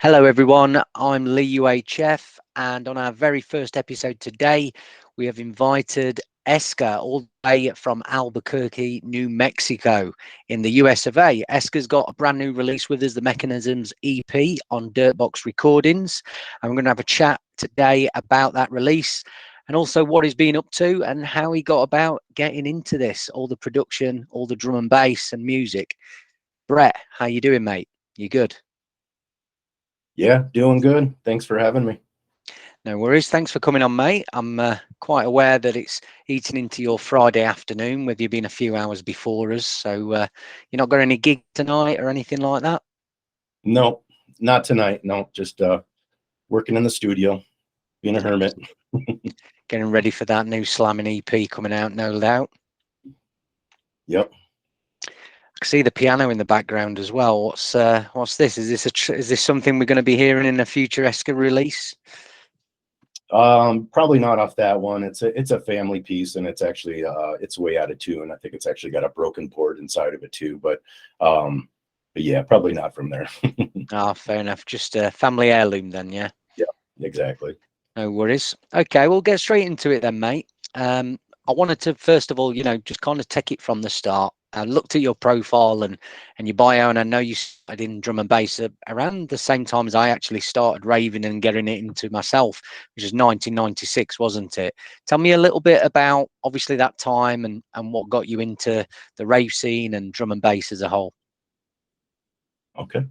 Hello everyone, I'm UHF, and on our very first episode today, we have invited ESKR all the way from Albuquerque, New Mexico in the US of A. ESKR's got a brand new release with us, the Mechanisms EP on Dirtbox Recordings. And we're going to have a chat today about that release and also what he's been up to and how he got about getting into this, all the production, all the drum and bass and music. Brett, how you doing, mate? You good? Yeah, doing good. Thanks for having me. No worries. Thanks for coming on, mate. I'm quite aware that it's eating into your Friday afternoon, with you being a few hours before us. So you're not got any gig tonight or anything like that? No, not tonight. No, just working in the studio, being a hermit. Getting ready for that new slamming EP coming out, no doubt. Yep. I can see the piano in the background as well. What's this? Is this something we're going to be hearing in a future ESKR release? Probably not off that one. It's a family piece, and it's actually it's way out of tune. I think it's actually got a broken port inside of it too. But yeah, probably not from there. Ah, fair enough. Just a family heirloom then, yeah. Yeah, exactly. No worries. Okay, we'll get straight into it then, mate. I wanted to first of all, just kind of take it from the start. I looked at your profile and your bio, and I know you started in drum and bass around the same time as I actually started raving and getting it into myself, which was 1996, wasn't it? Tell me a little bit about obviously that time and what got you into the rave scene and drum and bass as a whole. Okay.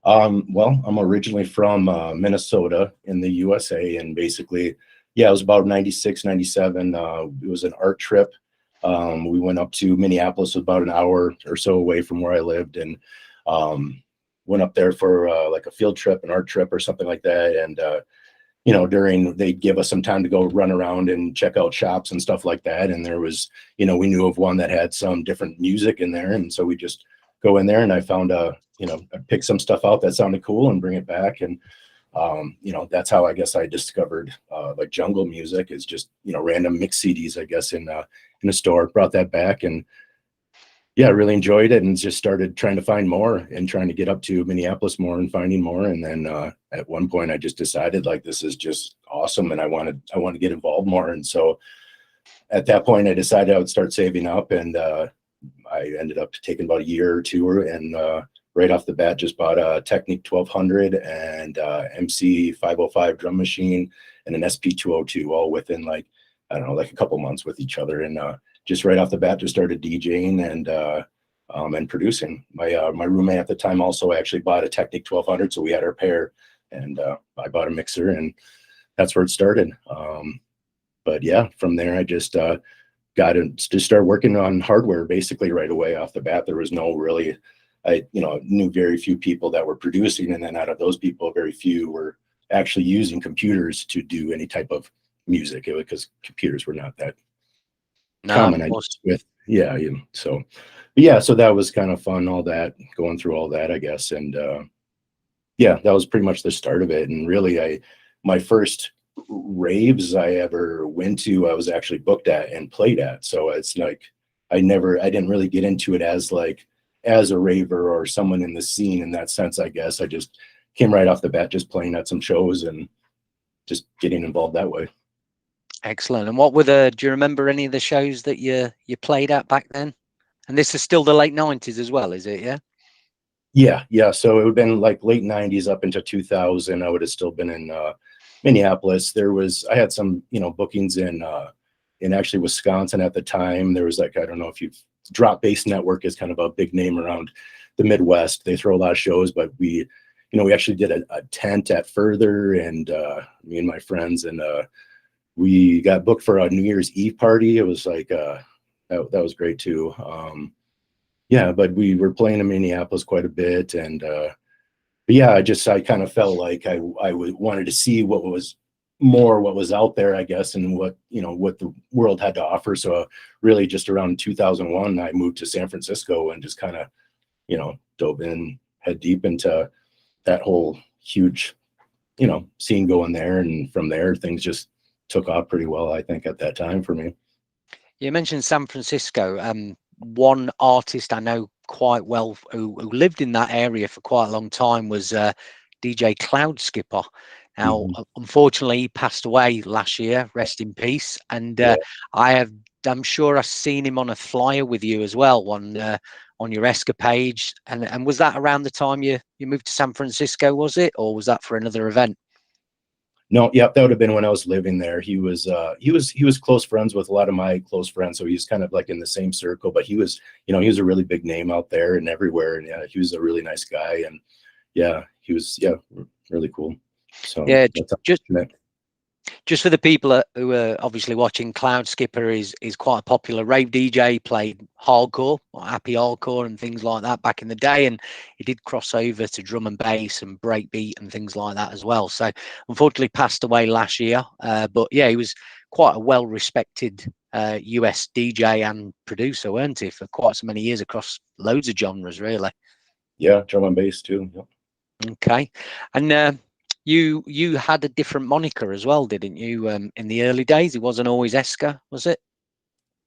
Well, I'm originally from Minnesota in the USA, and basically, yeah, it was about 96, 97. It was an art trip. We went up to Minneapolis, about an hour or so away from where I lived, and went up there for like a field trip, an art trip or something like that. And they'd give us some time to go run around and check out shops and stuff like that. And there was, we knew of one that had some different music in there, and so we just go in there, and I found I picked some stuff out that sounded cool and bring it back. And that's how I guess I discovered like jungle music, is just random mix CDs, I guess, in a store. Brought that back, and yeah, I really enjoyed it, and just started trying to find more and trying to get up to Minneapolis more and finding more. And then at one point I just decided, like, this is just awesome, and I want to get involved more. And so at that point I decided I would start saving up, and I ended up taking about a year or two, and right off the bat just bought a Technic 1200 and MC 505 drum machine and an SP 202, all within like, I don't know, like a couple months with each other. And just right off the bat just started DJing and producing. My roommate at the time also actually bought a Technic 1200, so we had our pair, and I bought a mixer, and that's where it started. But yeah, from there I just got to start working on hardware basically right away off the bat. There was no really, I knew very few people that were producing, and then out of those people, very few were actually using computers to do any type of music, because computers were not that common. I guess, with so that was kind of fun, all that, going through all that, I guess. And yeah, that was pretty much the start of it. And really, my first raves I ever went to, I was actually booked at and played at. So it's like I didn't really get into it as a raver or someone in the scene in that sense. I guess I just came right off the bat, just playing at some shows and just getting involved that way. Excellent. And do you remember any of the shows that you played at back then? And this is still the late 90s as well, is it? Yeah. So it would have been like late 90s up into 2000. I would have still been in Minneapolis. I had some bookings in actually Wisconsin at the time. There was, like, I don't know if you've Drop Bass Network is kind of a big name around the Midwest. They throw a lot of shows, but we actually did a tent at Further, and me and my friends, and we got booked for a New Year's Eve party. It was like that was great too. Yeah, but we were playing in Minneapolis quite a bit, and but yeah, I kind of felt like I wanted to see what was out there, I guess, and what the world had to offer. So really just around 2001, I moved to San Francisco and just kind of, dove in head deep into that whole huge, scene going there. And from there, things just took off pretty well, I think, at that time for me. You mentioned San Francisco. One artist I know quite well who lived in that area for quite a long time was DJ Cloudskipper. Now, Mhm. unfortunately, he passed away last year. Rest in peace. And Yeah. I'm sure I've seen him on a flyer with you as well on your ESKR page. And was that around the time you moved to San Francisco? Was it, or was that for another event? No, yep, that would have been when I was living there. He was close friends with a lot of my close friends, so he's kind of like in the same circle. But he was a really big name out there and everywhere, and yeah, he was a really nice guy, and yeah, he was really cool. So Yeah, that's just for the people who are obviously watching, Cloudskipper is quite a popular rave DJ. Played hardcore, or happy hardcore, and things like that back in the day, and he did cross over to drum and bass and breakbeat and things like that as well. So unfortunately passed away last year, but yeah, he was quite a well-respected US DJ and producer, weren't he, for quite so many years across loads of genres, really. yeah, drum and bass too. Yep. Okay, and you had a different moniker as well, didn't you? In the early days, it wasn't always ESKR, was it?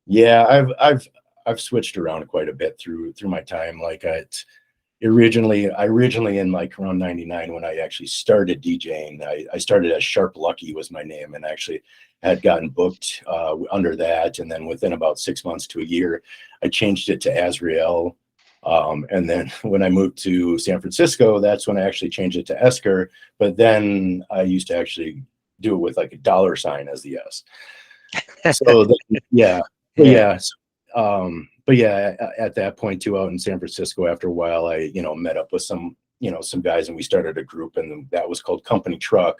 Yeah, I've switched around quite a bit through my time. Like I originally in like around 99 when I actually started DJing, I started as Sharp Lucky was my name, and actually had gotten booked under that. And then within about 6 months to a year, I changed it to Azrael. And then when I moved to San Francisco, that's when I actually changed it to ESKR. But then I used to actually do it with like a $ as the S. So yeah, but Yeah. yeah, but yeah, at that point too, out in San Francisco, after a while, I met up with some guys, and we started a group, and that was called Company Truck.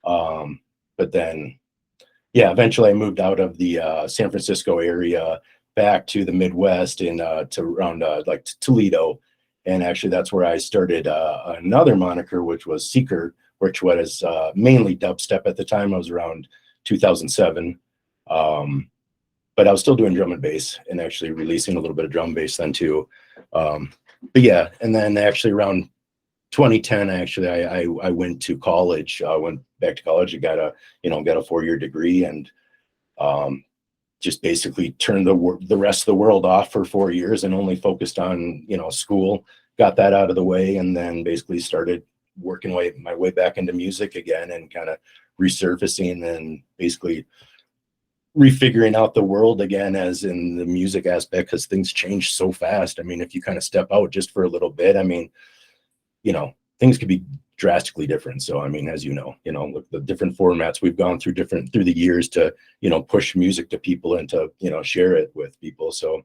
But then, yeah, eventually I moved out of the San Francisco area back to the Midwest and to around like Toledo, and actually that's where I started another moniker, which was Seeker, which was mainly dubstep at the time. I was around 2007. But I was still doing drum and bass and actually releasing a little bit of drum and bass then too. But yeah, and then actually around 2010, I went to college. I went back to college and got a 4-year degree, and just basically turned the rest of the world off for 4 years and only focused on school. Got that out of the way, and then basically started working my way back into music again, and kind of resurfacing and basically refiguring out the world again, as in the music aspect, because things change so fast. I mean, if you kind of step out just for a little bit, I mean, things could be drastically different. So I mean, as the different formats we've gone through through the years to push music to people and to share it with people. So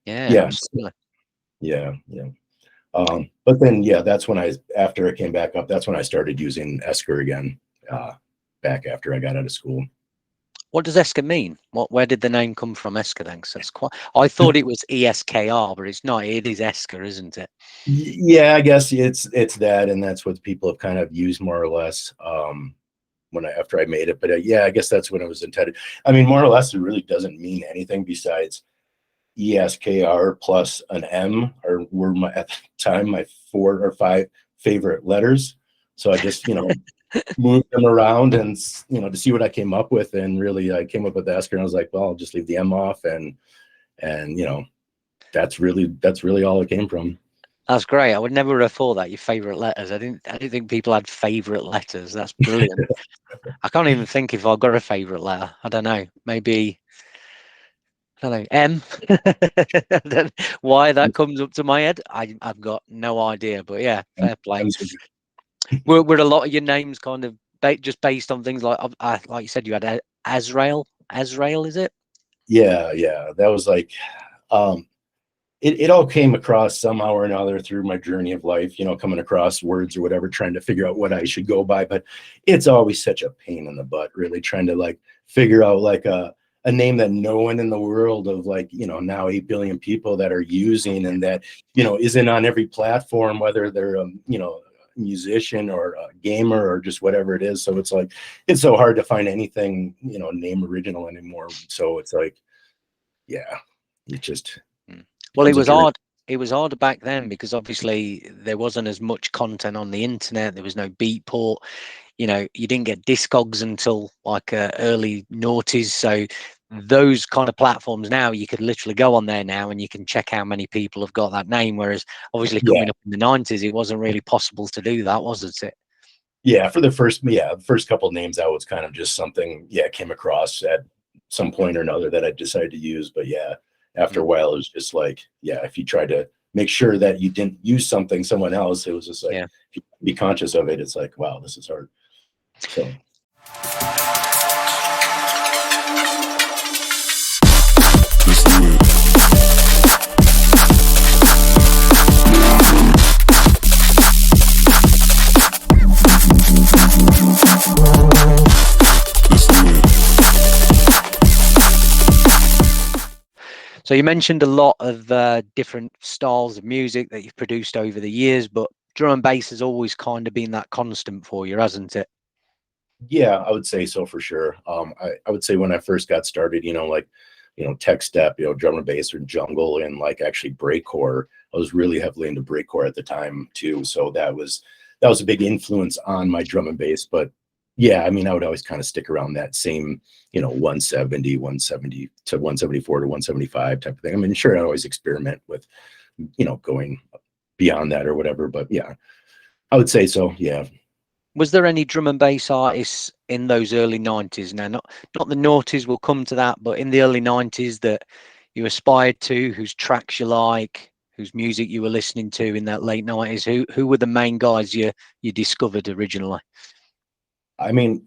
Yeah, absolutely. yeah. But then that's when after I came back up, that's when I started using ESKR again, back after I got out of school. What does ESKR mean? Where did the name come from, ESKR then? 'Cause that's quite. I thought it was ESKR, but it's not. It is ESKR, isn't it? Yeah, I guess it's that, and that's what people have kind of used more or less after I made it. But yeah, I guess that's when it was intended. I mean, more or less, it really doesn't mean anything besides ESKR plus an M, were at the time my 4 or 5 favorite letters. So I just moved them around and to see what I came up with, and really I came up with ESKR, and I was like, well, I'll just leave the M off, and that's really all it came from. That's great. I would never have thought that your favorite letters. I didn't think people had favorite letters. That's brilliant. I can't even think if I've got a favorite letter. I don't know. Maybe, I don't know, M. I don't know why that comes up to my head. I've got no idea. But yeah, fair play. Were a lot of your names kind of just based on things like you said, you had Azrael? Azrael, is it? Yeah, that was like it all came across somehow or another through my journey of life, coming across words or whatever, trying to figure out what I should go by. But it's always such a pain in the butt, really, trying to like figure out like a name that no one in the world of like, now 8 billion people that are using, and that, isn't on every platform, whether they're, musician or a gamer or just whatever it is. So it's like, it's so hard to find anything, name original anymore. So it's like, yeah, it just. Well, it was hard. It was harder back then because obviously there wasn't as much content on the internet. There was no Beatport. You didn't get Discogs until like early noughties. So those kind of platforms now, you could literally go on there now and you can check how many people have got that name. Whereas obviously Yeah. coming up in the 90s, it wasn't really possible to do that, wasn't it? Yeah, for the first couple of names, that was kind of just something, came across at some point or another that I decided to use. But yeah, after a while, it was just like, if you try to make sure that you didn't use someone else, it was just like, if you be conscious of it, it's like, wow, this is hard. So. So you mentioned a lot of different styles of music that you've produced over the years, but drum and bass has always kind of been that constant for you, hasn't it? Yeah, I would say so for sure. I would say when I first got started, tech step, drum and bass or jungle and like actually breakcore, I was really heavily into breakcore at the time too. So that was a big influence on my drum and bass. But yeah, I mean, I would always kind of stick around that same, 170 to 174 to 175 type of thing. I mean, sure, I always experiment with, going beyond that or whatever. But yeah, I would say so. Yeah. Was there any drum and bass artists in those early 90s? Now, not the noughties, we'll come to that, but in the early 90s that you aspired to, whose tracks you like, whose music you were listening to in that late 90s? Who were the main guys you discovered originally? I mean,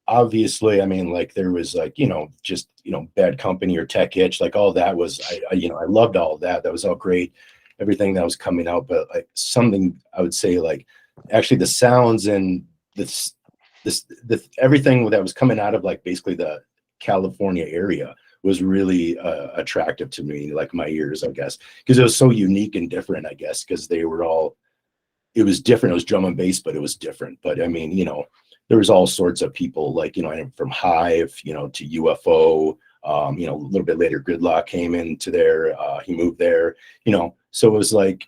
obviously, I mean, like there was like, just, Bad Company or Tech Itch, like all that was, I loved all of that. That was all great, everything that was coming out. But like something I would say, like actually the sounds and this everything that was coming out of like basically the California area was really attractive to me, like my ears, I guess, because it was so unique and different, I guess, because they were all, it was different. It was drum and bass, but it was different. But I mean, there was all sorts of people like, from Hive, to UFO, a little bit later, Gridlock came into there, he moved there, so it was like,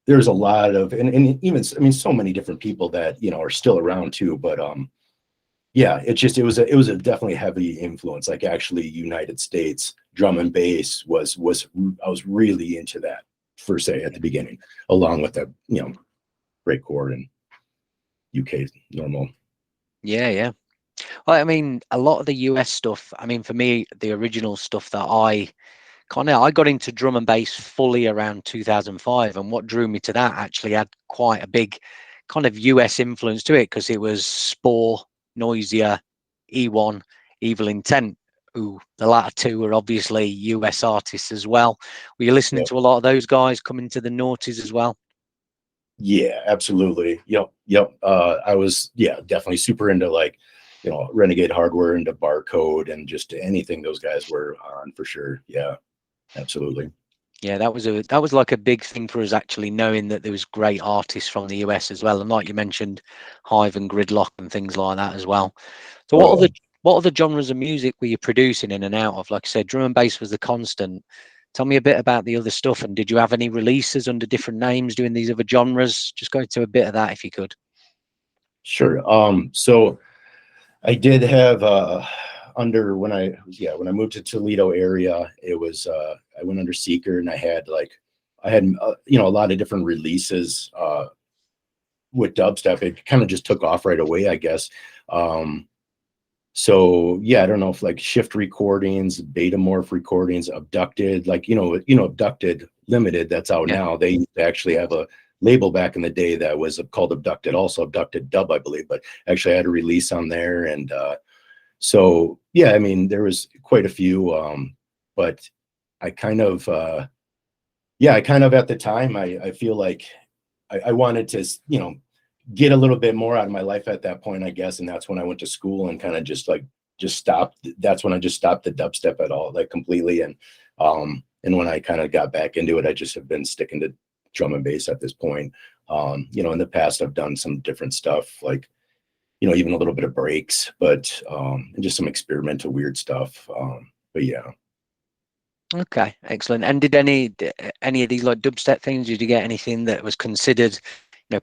there's a lot of, and even, I mean, so many different people that, are still around too, but yeah, it was a definitely heavy influence, like actually United States drum and bass was, I was really into that per se at the beginning, along with the, breakcore and UK normal. Yeah. Well, I mean, a lot of the US stuff, I mean, for me, the original stuff that I got into drum and bass fully around 2005. And what drew me to that actually had quite a big kind of US influence to it, because it was Spore, Noisia, E1, Evil Intent, who the latter two were obviously US artists as well. Were you listening to a lot of those guys coming to the noughties as well? Yeah, absolutely. Yep. I was, definitely super into like, Renegade Hardware, into Barcode, and just anything those guys were on for sure. Yeah, absolutely. Yeah, that was like a big thing for us, actually, knowing that there was great artists from the US as well, and like you mentioned, Hive and Gridlock and things like that as well. So what other genres of music were you producing in and out of? Like I said, drum and bass was the constant. Tell me a bit about the other stuff, and did you have any releases under different names doing these other genres? Just go into a bit of that if you could. Sure. So I did have when I moved to Toledo area, it was I went under Seeker, and I had a lot of different releases with dubstep. It kind of just took off right away, I guess. So yeah, I don't know if like Shift Recordings, Betamorph Recordings, Abducted, like Abducted Limited, that's out now. They used to actually have a label back in the day that was called Abducted, also Abducted Dub, I believe, but actually I had a release on there. And so yeah, I mean, there was quite a few, but I kind of at the time, I feel like I wanted to get a little bit more out of my life at that point, I guess. And that's when I went to school and kind of just stopped. That's when I just stopped the dubstep at all, like completely. And when I kind of got back into it, I just have been sticking to drum and bass at this point. In the past, I've done some different stuff, like, even a little bit of breaks, but and just some experimental weird stuff. But yeah. Okay, excellent. And did any of these like dubstep things, did you get anything that was considered,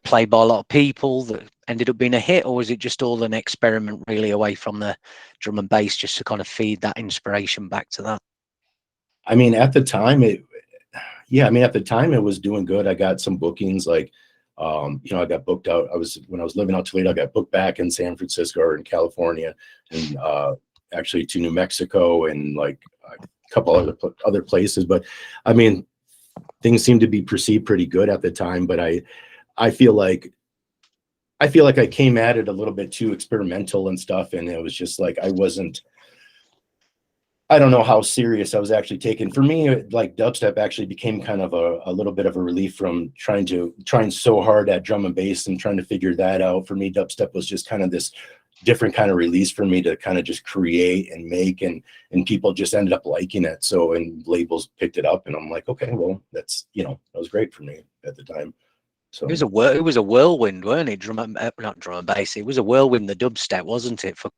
played by a lot of people, that ended up being a hit, or was it just all an experiment really away from the drum and bass, just to kind of feed that inspiration back to that? I mean, at the time yeah, I mean, at the time it was doing good. I got some bookings, like, you know, I got booked out. When I was living out Toledo, I got booked back in San Francisco or in California, and actually to New Mexico and like a couple other places. But I mean, things seemed to be perceived pretty good at the time. But I feel like I came at it a little bit too experimental and stuff, and it was just like I don't know how serious I was actually taken. For me, like dubstep actually became kind of a little bit of a relief from trying so hard at drum and bass and trying to figure that out. For me, dubstep was just kind of this different kind of release for me to kind of just create and make, and people just ended up liking it. So, and labels picked it up, and I'm like, okay, well, that's, you know, that was great for me at the time. So It was a whirlwind, weren't it? Not drum and bass. It was a whirlwind, the dubstep, wasn't it? For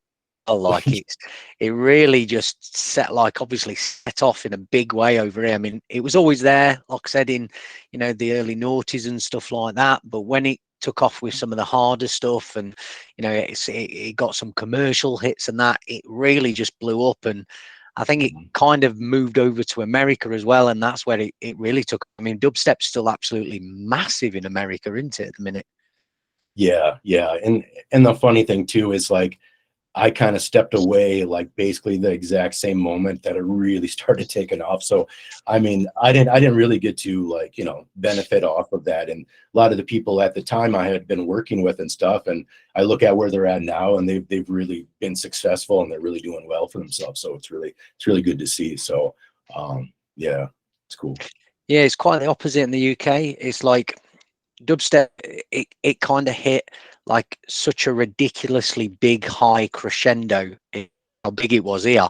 like it really just obviously set off in a big way over here. I mean, it was always there, like I said, in, you know, the early noughties and stuff like that. But when it took off with some of the harder stuff, and, you know, it got some commercial hits and that, it really just blew up. And I think it kind of moved over to America as well, and that's where it really took. I mean, dubstep's still absolutely massive in America, isn't it, at the minute? yeah, and the funny thing too is, like, I kind of stepped away, like basically the exact same moment that it really started taking off. So, I mean, I didn't really get to, like, you know, benefit off of that. And a lot of the people at the time I had been working with and stuff, and I look at where they're at now, and they've really been successful, and they're really doing well for themselves. So it's really good to see. So, yeah, it's cool. Yeah, it's quite the opposite in the UK. It's like dubstep, it kind of hit like such a ridiculously big high crescendo, how big it was here,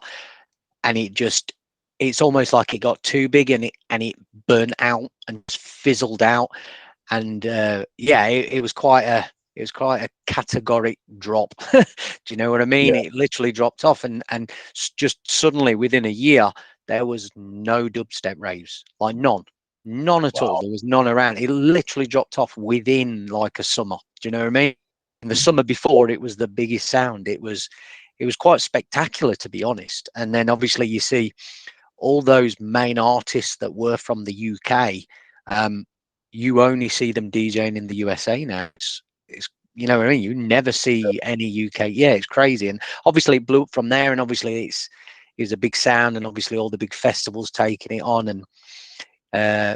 and it's almost like it got too big, and it burnt out and just fizzled out. And yeah, it was quite a categoric drop. Do you know what I mean? Yeah. It literally dropped off, and just suddenly within a year there was no dubstep raves, like none at all. Wow. There was none around. It literally dropped off within like a summer. Do you know what I mean? And the summer before, it was the biggest sound. It was quite spectacular, to be honest. And then obviously you see all those main artists that were from the UK. You only see them DJing in the USA now. It's you know what I mean? You never see any UK. Yeah, it's crazy. And obviously it blew up from there, and obviously it's a big sound, and obviously all the big festivals taking it on. And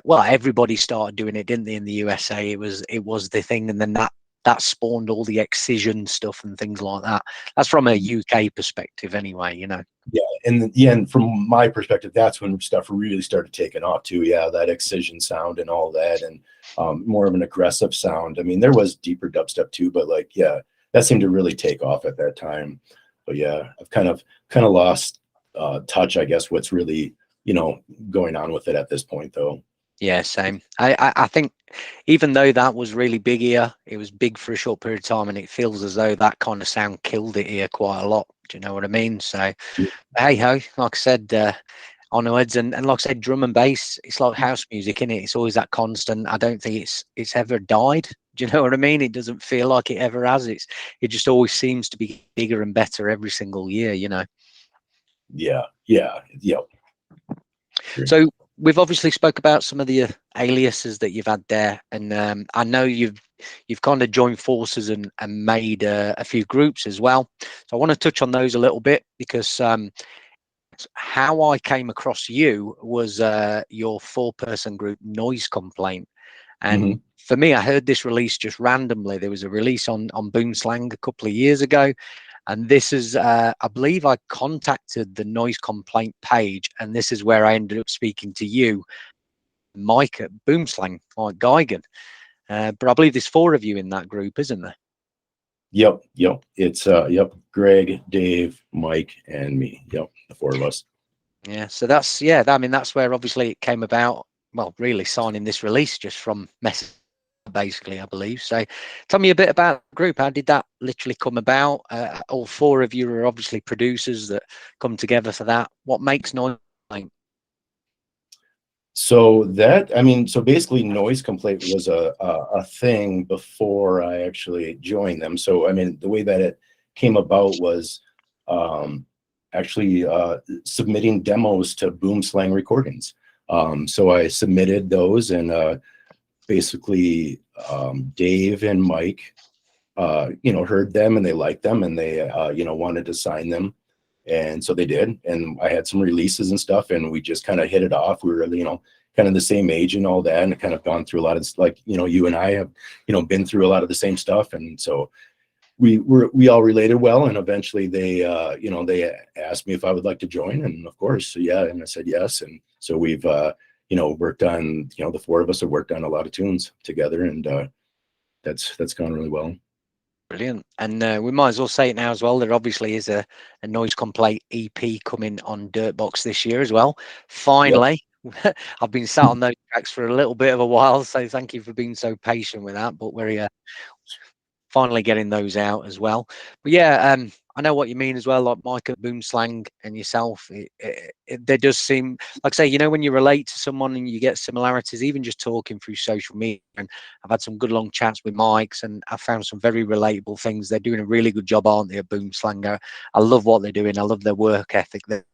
well, everybody started doing it, didn't they, in the USA? It was the thing, and then that spawned all the excision stuff and things like that. That's from a UK perspective anyway, you know. Yeah, and from my perspective, that's when stuff really started taking off too. Yeah, that excision sound and all that, and more of an aggressive sound. I mean, there was deeper dubstep too, but like, yeah, that seemed to really take off at that time. But yeah, I've kind of lost touch, I guess, what's really, you know, going on with it at this point, though. Yeah, same. I think even though that was really big here, it was big for a short period of time, and it feels as though that kind of sound killed it here quite a lot. Do you know what I mean? So, hey ho, like I said, onwards, and like I said, drum and bass, it's like house music, isn't it? It's always that constant. I don't think it's ever died. Do you know what I mean? It doesn't feel like it ever has. It just always seems to be bigger and better every single year, you know. Yeah. So we've obviously spoke about some of the aliases that you've had there, and I know you've kind of joined forces and made a few groups as well. So I want to touch on those a little bit, because how I came across you was your 4-person group Noize Komplaint. And for me, I heard this release just randomly. There was a release on Boomslang a couple of years ago, and this is I believe I contacted the Noize Komplaint page, and this is where I ended up speaking to you, Mike at Boomslang, Mike Geigen. But I believe there's 4 of you in that group, isn't there? Yep. It's Greg, Dave, Mike, and me. Yep, the 4 of us. Yeah. So that's I mean, that's where obviously it came about. Well, really signing this release just from message, basically, I believe. So tell me a bit about the group. How did that literally come about? All 4 of you are obviously producers that come together for that. What makes Noize? So that, I mean, so basically Noize Komplaint was a thing before I actually joined them. So, I mean, the way that it came about was um, actually submitting demos to Boomslang Recordings. So I submitted those, and basically Dave and Mike, heard them and they liked them, and they, wanted to sign them. And so they did. And I had some releases and stuff, and we just kind of hit it off. We were, kind of the same age and all that, and kind of gone through a lot of, like, you and I have, been through a lot of the same stuff. And so we all related well. And eventually they, they asked me if I would like to join. And of course, so yeah. And I said yes. And so we've, worked on, the four of us have worked on a lot of tunes together, and that's gone really well. Brilliant. And we might as well say it now as well. There obviously is a Noize Komplaint EP coming on Dirtbox this year as well. Finally, yep. I've been sat on those tracks for a little bit of a while, so thank you for being so patient with that. But we're finally getting those out as well. But yeah, I know what you mean as well. Like Mike at Boomslang and yourself, there does seem, like I say, when you relate to someone and you get similarities, even just talking through social media. And I've had some good long chats with Mike's, and I found some very relatable things. They're doing a really good job, aren't they, at Boomslang? I love what they're doing. I love their work ethic. They're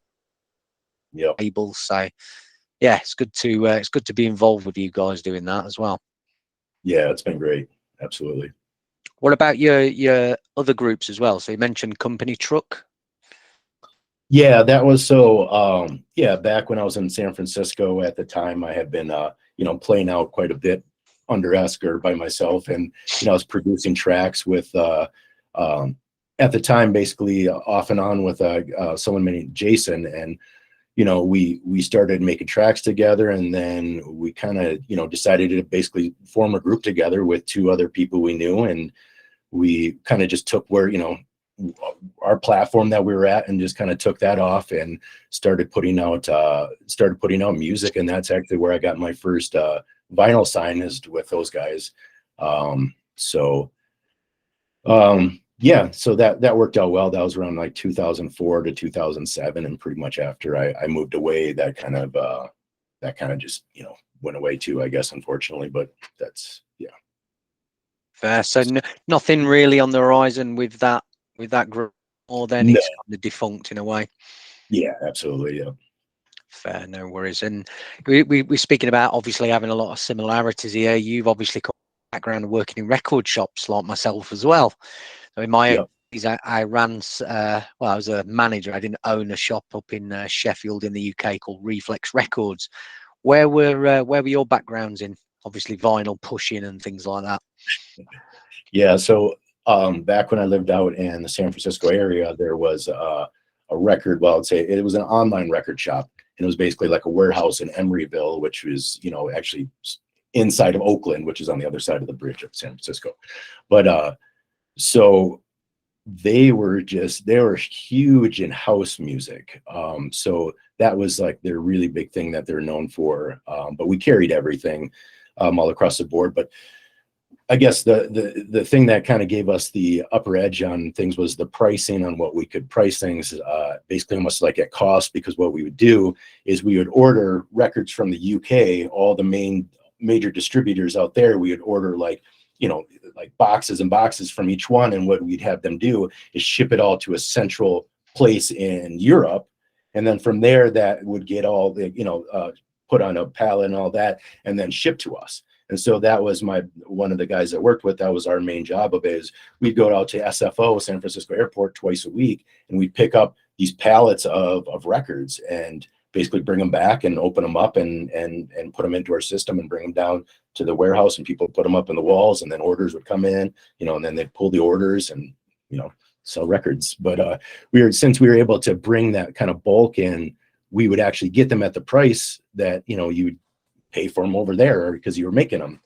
able. So yeah, it's good to be involved with you guys doing that as well. Yeah, it's been great. Absolutely. What about your other groups as well? So you mentioned Company Truck. Yeah, that was so. Yeah, back when I was in San Francisco at the time, I had been, playing out quite a bit under ESKR by myself, and I was producing tracks with, at the time, basically off and on with someone named Jason, and we started making tracks together, and then we kind of decided to basically form a group together with two other people we knew, and we kind of just took where our platform that we were at and just kind of took that off and started putting out music. And that's actually where I got my first vinyl sign, is with those guys. Yeah, so that worked out well. That was around like 2004 to 2007, and pretty much after I moved away, that kind of just went away too, I guess, unfortunately. But that's, yeah. Fair. So nothing really on the horizon with that group, or then it's kind of defunct in a way. Yeah, absolutely. Yeah. Fair, no worries. And we're speaking about obviously having a lot of similarities here. You've obviously got a background of working in record shops like myself as well. So in my days, I ran, I was a manager. I didn't own a shop up in Sheffield in the UK called Reflex Records. Where were your backgrounds in? Obviously vinyl pushing and things like that. Yeah, so back when I lived out in the San Francisco area, there was a record, well, I'd say it was an online record shop, and it was basically like a warehouse in Emeryville, which was, actually inside of Oakland, which is on the other side of the bridge of San Francisco. But so they were huge in house music. So that was like their really big thing that they're known for. But we carried everything all across the board. But I guess the thing that kind of gave us the upper edge on things was the pricing on what we could price things, basically almost like at cost, because what we would do is we would order records from the UK, all the major distributors out there. We would order like boxes and boxes from each one, and what we'd have them do is ship it all to a central place in Europe, and then from there that would get all the put on a pallet and all that, and then shipped to us. And so that was one of the guys that worked with, that was our main job of it, is we'd go out to SFO, San Francisco Airport, twice a week, and we'd pick up these pallets of records and basically bring them back and open them up and put them into our system and bring them down to the warehouse, and people put them up in the walls, and then orders would come in, and then they'd pull the orders and, sell records. But since we were able to bring that kind of bulk in, we would actually get them at the price that, you would pay for them over there because you were making them.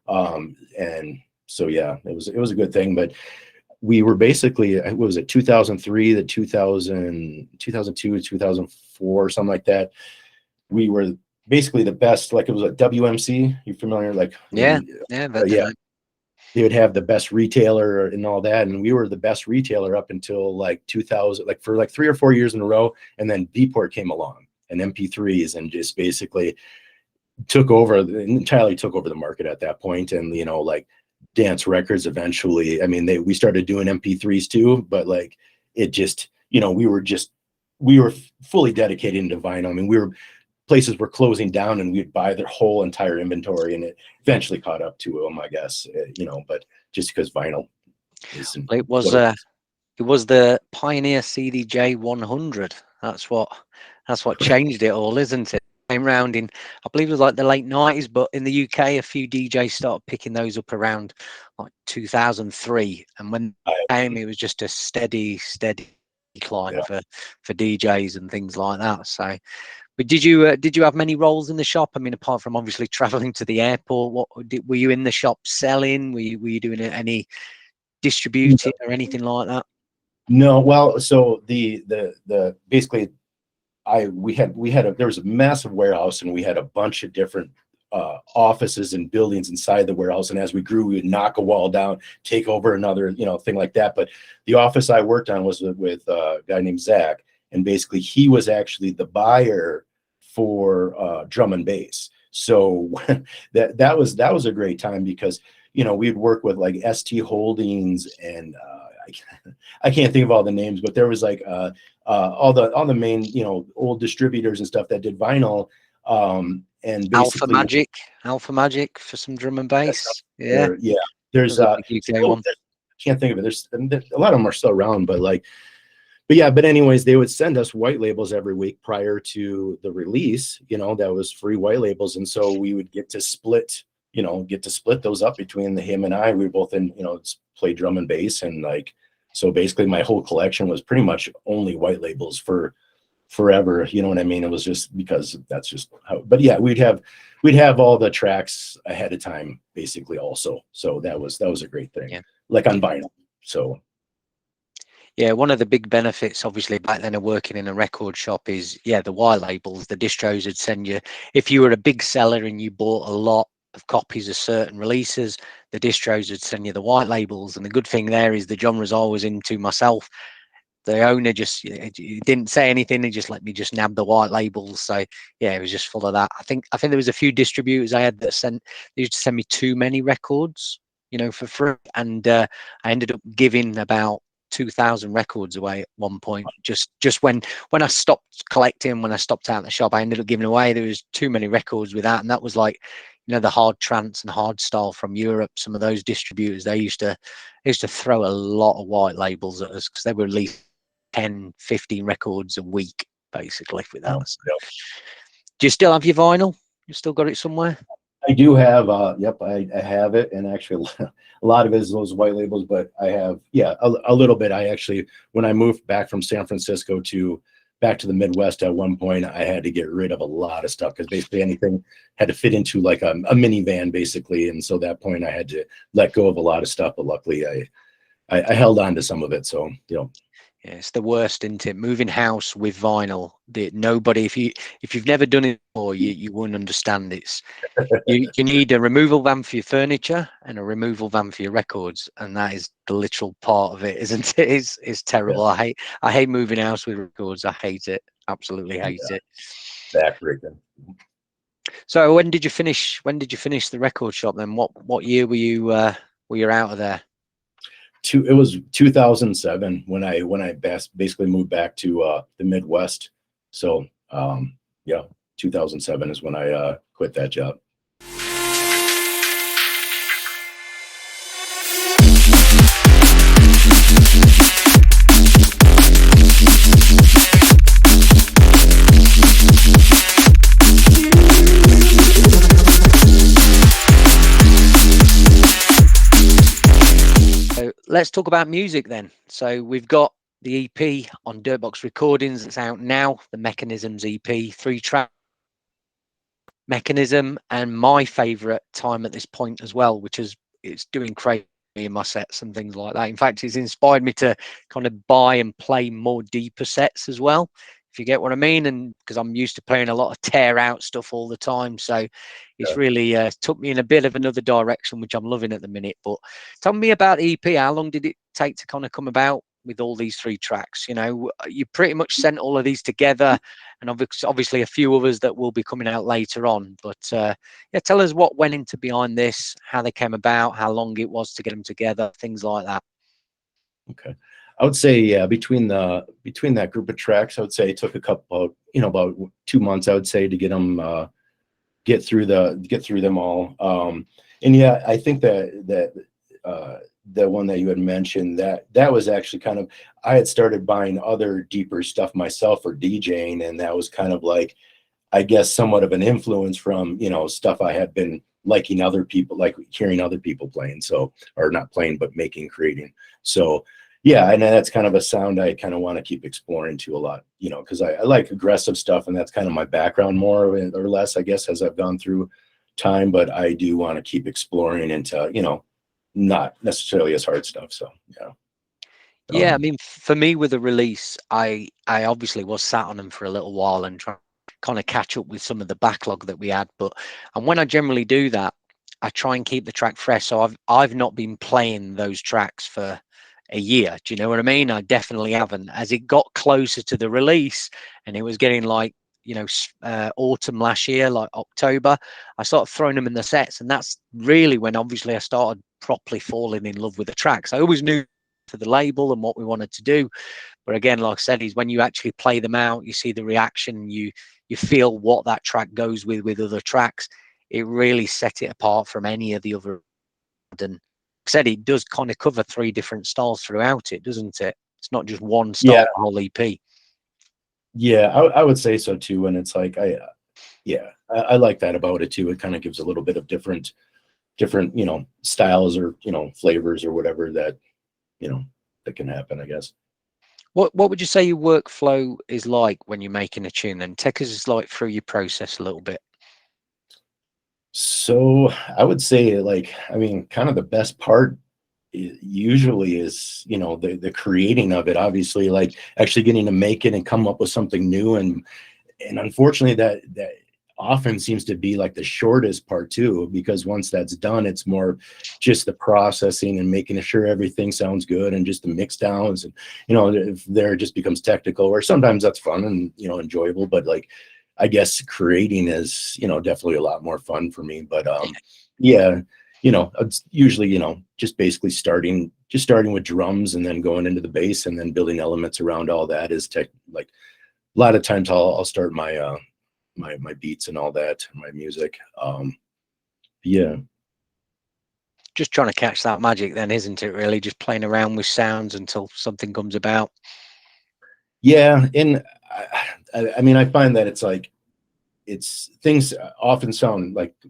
And so, yeah, it was a good thing. But we were basically, what was it, 2003 to 2002 to 2004, something like that. We were basically the best. Like, it was a WMC. You familiar? Like, yeah. They would have the best retailer and all that, and we were the best retailer up until like 2000, like for like 3 or 4 years in a row. And then Beatport came along and MP3s, and just basically entirely took over the market at that point. And, you know, like dance records eventually, I mean, we started doing MP3s too, but like it just, you know, we were fully dedicated into vinyl. I mean, places were closing down and we'd buy their whole entire inventory, and it eventually caught up to them, I guess, you know, but just because vinyl is. It was the Pioneer CDJ 100. That's what changed it all, isn't it? Came round in, I believe it was like the late 90s, but in the UK, a few DJs started picking those up around like 2003. And when it was just a steady climb for DJs and things like that. So, but did you have many roles in the shop? I mean, apart from obviously traveling to the airport, were you in the shop selling? Were you doing any distributing or anything like that? No, well, so the basically there was a massive warehouse, and we had a bunch of different offices and buildings inside the warehouse. And as we grew, we would knock a wall down, take over another, you know, thing like that. But the office I worked on was with a guy named Zach, and basically he was actually the buyer for drum and bass. So that was a great time, because, you know, we'd work with like ST Holdings and I can't think of all the names, but there was like all the main, you know, old distributors and stuff that did vinyl. And basically Alpha Magic for some drum and bass. Yeah. There's UK one. I can't think of it. There's a lot of them are still around, but anyways, they would send us white labels every week prior to the release. You know, that was free white labels, and so we would get to split those up between him and I. We were both in, you know, play drum and bass, and like, so basically my whole collection was pretty much only white labels for forever. You know what I mean? It was just because that's just how. But yeah, we'd have all the tracks ahead of time, basically, also. So that was a great thing, like on vinyl. So. Yeah, one of the big benefits, obviously, back then of working in a record shop is, the white labels. The distros would send you, if you were a big seller and you bought a lot of copies of certain releases, the distros would send you the white labels. And the good thing there is the genres I was into myself, the owner just he didn't say anything. He just let me just nab the white labels. So yeah, it was just full of that. I think there was a few distributors I had that they used to send me too many records, you know, for free, and I ended up giving about 2,000 records away at one point. Just when I stopped collecting, when I stopped out the shop, I ended up giving away. There was too many records with that, and that was like, you know, the hard trance and hard style from Europe. Some of those distributors, they used to throw a lot of white labels at us, because they were at least 10, 15 records a week, basically, with that. So, do you still have your vinyl? You still got it somewhere? I do have, yep, I have it, and actually a lot of it is those white labels, but I have, a little bit. I actually, when I moved back from San Francisco back to the Midwest, at one point, I had to get rid of a lot of stuff, because basically anything had to fit into like a minivan, basically, and so at that point I had to let go of a lot of stuff, but luckily I held on to some of it, so, you know. Yeah, it's the worst, isn't it? Moving house with vinyl. Nobody, if you've never done it before, you wouldn't understand. You need a removal van for your furniture and a removal van for your records, and that is the literal part of it, isn't it? It's terrible. Yeah. I hate moving house with records. I hate it. Absolutely hate it. Backbreaking. So when did you finish the record shop then? What year were you out of there? It was 2007 when I basically moved back to the Midwest. So 2007 is when I quit that job. Let's talk about music then. So we've got the EP on Dirtbox Recordings that's out now, the Mechanisms EP, 3-track Mechanism, and my favorite Time at This Point as well, which is it's doing crazy in my sets and things like that. In fact, it's inspired me to kind of buy and play more deeper sets as well, if you get what I mean, and because I'm used to playing a lot of tear out stuff all the time, so it's really took me in a bit of another direction, which I'm loving at the minute. But tell me about the EP. How long did it take to kind of come about? with all these 3 tracks? You know, you pretty much sent all of these together, and obviously a few others that will be coming out later on. But yeah, tell us what went into behind this, how they came about, how long it was to get them together, things like that. Okay. I would say, yeah, between that group of tracks, I would say it took a couple, about 2 months, I would say, to get them get through them all. And yeah, I think that the one that you had mentioned, that was actually kind of, I had started buying other deeper stuff myself for DJing, and that was kind of like, I guess, somewhat of an influence from, stuff I had been liking other people, like hearing other people playing. So, or not playing, but creating. So yeah, and that's kind of a sound I kind of want to keep exploring too a lot, because I like aggressive stuff, and that's kind of my background more or less, I guess, as I've gone through time. But I do want to keep exploring into, not necessarily as hard stuff. So yeah. Yeah, I mean, for me with the release, I obviously was sat on them for a little while and trying to kind of catch up with some of the backlog that we had. And when I generally do that, I try and keep the track fresh. So I've not been playing those tracks for a year. Do you know what I mean? I definitely haven't. As it got closer to the release, and it was getting like, autumn last year, like October, I started throwing them in the sets, and that's really when obviously I started properly falling in love with the tracks. I always knew to the label and what we wanted to do, but again, like I said, is when you actually play them out, you see the reaction, you feel what that track goes with other tracks. It really set it apart from any of the other. And like I said, it does kind of cover 3 different styles throughout it, doesn't it? It's not just one style, Yeah, whole EP. yeah, I would say so too. And it's like, I like that about it too. It kind of gives a little bit of different, styles or, flavors or whatever that, that can happen, I guess. What would you say your workflow is like when you're making a tune? Then take us like through your process a little bit. So I would say, like, I mean, kind of the best part usually is, the creating of it, obviously, like actually getting to make it and come up with something new. And unfortunately that often seems to be like the shortest part too, because once that's done, it's more just the processing and making sure everything sounds good, and just the mix downs. And if there, it just becomes technical, or sometimes that's fun and enjoyable, but like, I guess creating is definitely a lot more fun for me. But yeah, it's usually just basically starting with drums, and then going into the bass, and then building elements around all that is like a lot of times I'll start my my beats and all that, my music. Yeah. Just trying to catch that magic then, isn't it, really? Just playing around with sounds until something comes about. Yeah. And I mean, I find that it's like, things often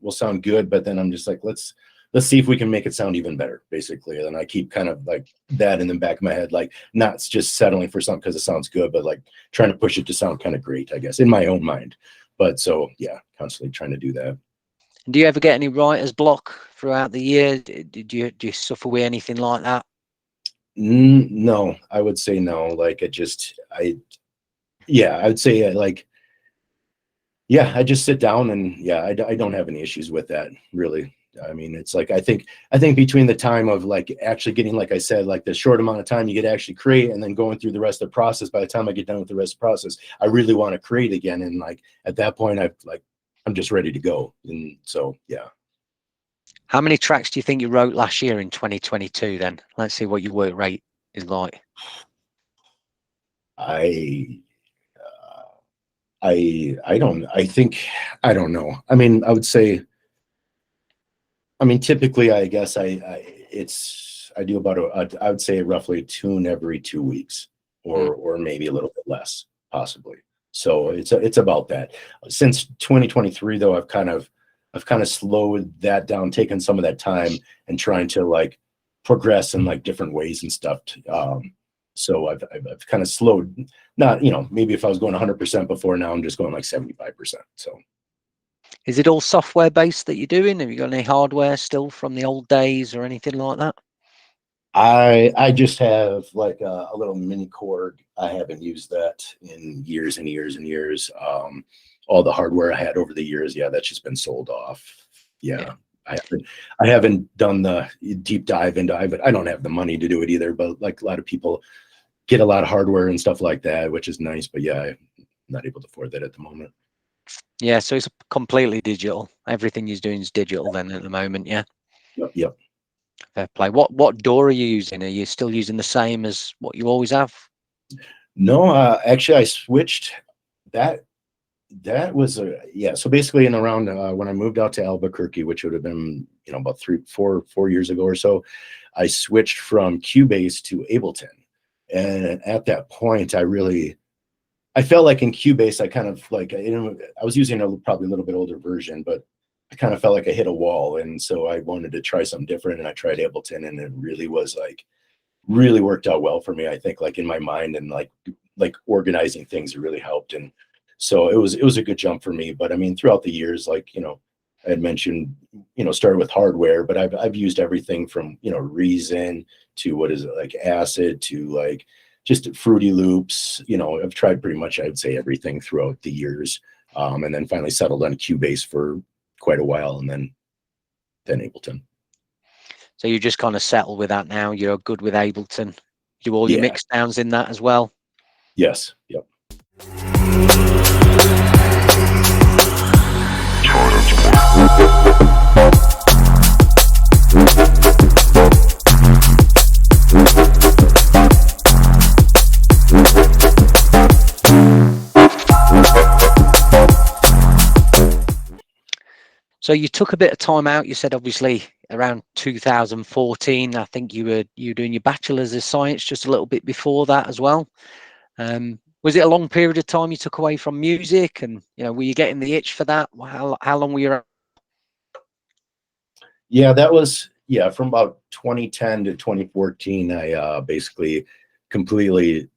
will sound good, but then I'm just like, let's see if we can make it sound even better, basically. And I keep kind of like that in the back of my head, like not just settling for something because it sounds good, but like trying to push it to sound kind of great, I guess, in my own mind. But so yeah, constantly trying to do that. Do you ever get any writer's block throughout the year? Do you suffer with anything like that? No, I would say no. Like yeah, I would say like, yeah, I just sit down, and yeah, I don't have any issues with that, really. I mean, it's like, I think between the time of like actually getting, like I said, like the short amount of time you get to actually create, and then going through the rest of the process, by the time I get done with the rest of the process, I really want to create again. And like at that point, I'm just ready to go. And so, yeah. How many tracks do you think you wrote last year in 2022 then? Let's see what your work rate is like. I don't know. I mean, I would say, I mean, typically, I guess I do about I would say roughly a tune every 2 weeks, or maybe a little bit less, possibly. So it's about that. Since 2023, though, I've kind of slowed that down, taken some of that time, and trying to like progress in like different ways and stuff. So I've kind of slowed. Not, maybe if I was going 100% before, now I'm just going like 75%. So. Is it all software based that you're doing? Have you got any hardware still from the old days or anything like that? I just have like a little mini cord. I haven't used that in years and years and years. All the hardware I had over the years, yeah, that's just been sold off. Yeah. I haven't done the deep dive into it. I don't have the money to do it either, but like a lot of people, get a lot of hardware and stuff like that, which is nice. But yeah, I'm not able to afford that at the moment. Yeah, so it's completely digital. Everything you're doing is digital then at the moment. Yeah. Yep. Fair play. What DAW are you using? Are you still using the same as what you always have? No, actually, I switched. That was yeah. So basically, in around when I moved out to Albuquerque, which would have been about 4 years ago or so, I switched from Cubase to Ableton, and at that point, I felt like in Cubase, I kind of like I was using probably a little bit older version, but I kind of felt like I hit a wall, and so I wanted to try something different, and I tried Ableton, and it really was like really worked out well for me. I think like in my mind and like organizing things, it really helped. And so it was a good jump for me. But I mean, throughout the years, like, I had mentioned, started with hardware, but I've used everything from, Reason to what is it, like Acid to like just Fruity Loops. I've tried pretty much, I'd say, everything throughout the years. And then finally settled on Cubase for quite a while, and then Ableton. So you just kind of settle with that now. You're good with Ableton. Do all your mix downs in that as well? Yes. Yep. So you took a bit of time out. You said obviously around 2014. I think you were doing your bachelor's of science just a little bit before that as well. Was it a long period of time you took away from music, and were you getting the itch for that? How long were you? Yeah, that was from about 2010 to 2014. I basically completely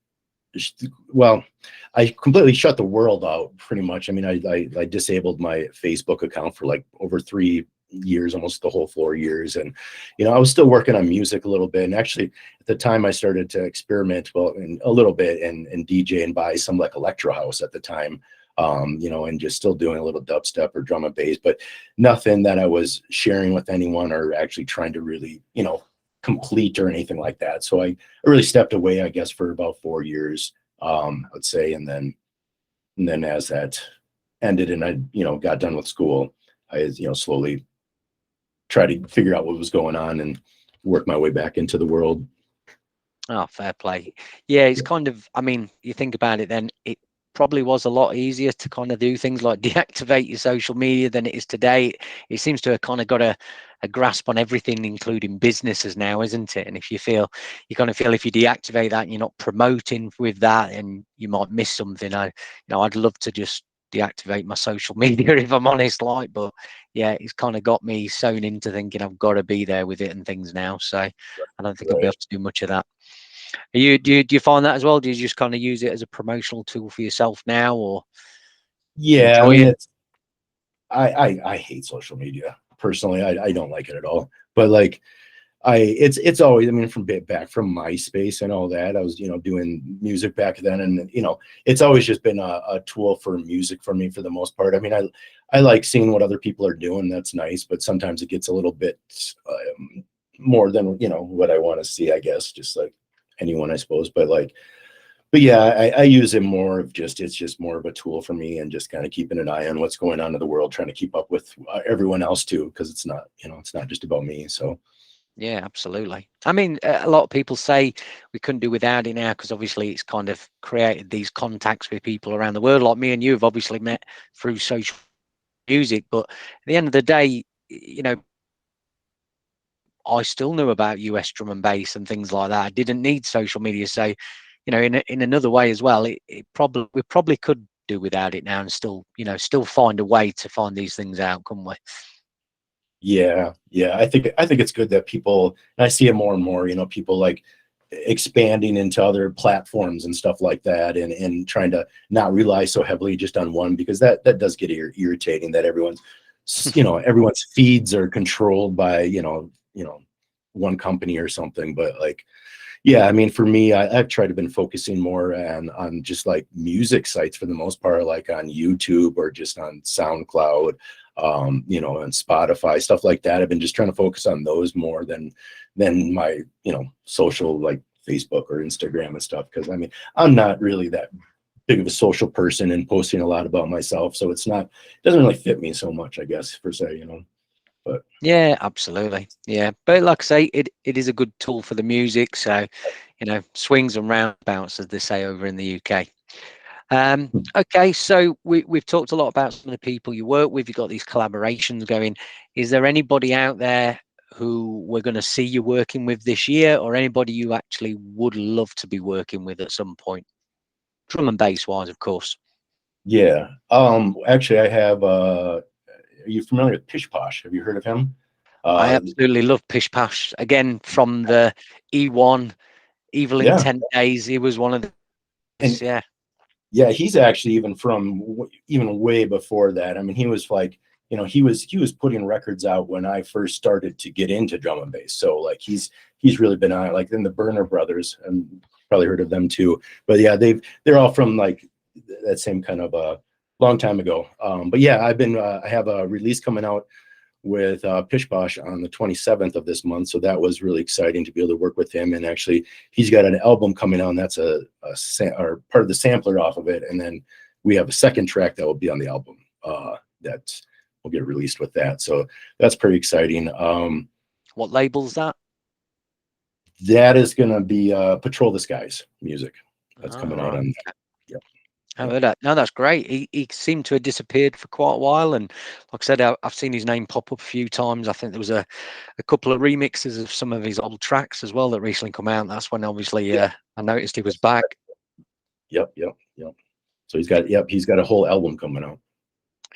I completely shut the world out pretty much. I mean, I disabled my Facebook account for like over 3 years, almost the whole 4 years. And, I was still working on music a little bit. And actually at the time I started to experiment, a little bit and DJ and buy some like electro house at the time, and just still doing a little dubstep or drum and bass, but nothing that I was sharing with anyone or actually trying to really, complete or anything like that. So I really stepped away, I guess, for about 4 years, I would say. And then as that ended and I, got done with school, I, slowly tried to figure out what was going on and work my way back into the world. Oh, fair play. Yeah, it's kind of, I mean, you think about it, then it probably was a lot easier to kind of do things like deactivate your social media than it is today. It seems to have kind of got a grasp on everything, including businesses now, isn't it? And if you kind of feel if you deactivate that and you're not promoting with that, and you might miss something. I'd love to just deactivate my social media if I'm honest, but yeah, it's kind of got me sewn into thinking I've got to be there with it and things now. So I don't think I'll be able to do much of that. Do you find that as well? Do you just kind of use it as a promotional tool for yourself now, or I mean, I hate social media personally. I don't like it at all. But like it's always, I mean, back from MySpace and all that, I was doing music back then, and it's always just been a tool for music for me for the most part. I mean, I like seeing what other people are doing. That's nice, but sometimes it gets a little bit more than what I want to see, I guess, just like anyone, I suppose. But yeah, I use it more of it's just more of a tool for me, and just kind of keeping an eye on what's going on in the world, trying to keep up with everyone else too, because it's not just about me. So yeah, absolutely. I mean, a lot of people say we couldn't do without it now, because obviously it's kind of created these contacts with people around the world. Like me and you have obviously met through social music, but at the end of the day, I still knew about US drum and bass and things like that. I didn't need social media. So, in another way as well, we probably could do without it now and still find a way to find these things out, couldn't we? Yeah. I think it's good that people, and I see it more and more, people like expanding into other platforms and stuff like that, and trying to not rely so heavily just on one, because that does get irritating, that everyone's feeds are controlled by, one company or something. But yeah, I mean, for me, I've tried to been focusing more on just like music sites for the most part, like on YouTube or just on SoundCloud, and Spotify, stuff like that. I've been just trying to focus on those more than my, social like Facebook or Instagram and stuff, because I mean, I'm not really that big of a social person and posting a lot about myself, so it doesn't really fit me so much, I guess, per se, you know. But yeah, absolutely. Yeah, but like I say, it is a good tool for the music. So, you know, swings and roundabouts, as they say over in the UK. Okay, so we've talked a lot about some of the people you work with. You've got these collaborations going. Is there anybody out there who we're going to see you working with this year, or anybody you actually would love to be working with at some point, drum and bass wise, of course? yeah, actually, I have. Are you familiar with Pish Posh? Have you heard of him? I Uh, absolutely love Pish Pash. Again, from the E1 Evil yeah, Intent days, he was one of the, and yeah. yeah, he's actually even from even way before that. I mean, he was like, you know, he was putting records out when I first started to get into drum and bass. So like he's really been on, like, then the Burner Brothers, and probably heard of them too. But yeah, they're all from like that same kind of long time ago. But yeah, I have a release coming out with Pish Posh on the 27th of this month. So that was really exciting to be able to work with him. And actually, he's got an album coming out, and that's or part of the sampler off of it. And then we have a second track that will be on the album that will get released with that. So that's pretty exciting. What label's that? That is going to be Patrol the Skies music. That's Oh, coming out right. on that. Yep. I heard that. No, that's great. He seemed to have disappeared for quite a while, and like I said, I've seen his name pop up a few times. I think there was a couple of remixes of some of his old tracks as well that recently come out. That's when obviously I noticed he was back. Yep. So he's got a whole album coming out.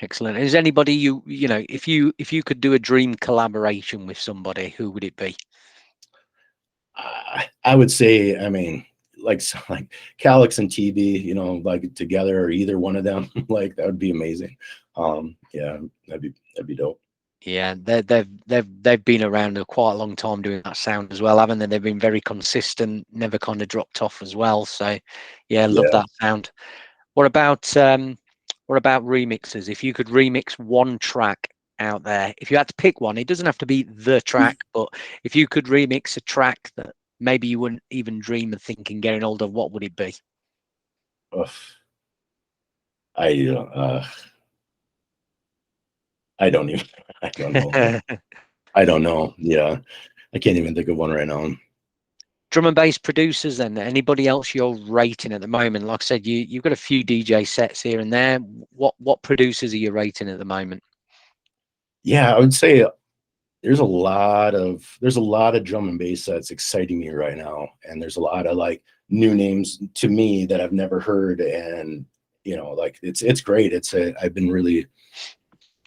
Excellent. Is anybody you know, if you could do a dream collaboration with somebody, who would it be? I would say, I mean, like Calix and TB, you know, like together, or either one of them, like that would be amazing. Yeah, that'd be dope. Yeah, they've been around quite a long time doing that sound as well, haven't they? They've been very consistent, never kind of dropped off as well. So yeah, love Yeah. that sound. What about remixes? If you could remix one track out there, if you had to pick one, it doesn't have to be the track, but if you could remix a track that maybe you wouldn't even dream of thinking getting older, what would it be? Ugh. I I don't even I don't know. I don't know. Yeah. I can't even think of one right now. Drum and bass producers, then anybody else you're rating at the moment? Like I said, you've got a few DJ sets here and there. What producers are you rating at the moment? Yeah, I would say there's a lot of drum and bass that's exciting me right now, and there's a lot of like new names to me that I've never heard, and you know, like it's great. I've been really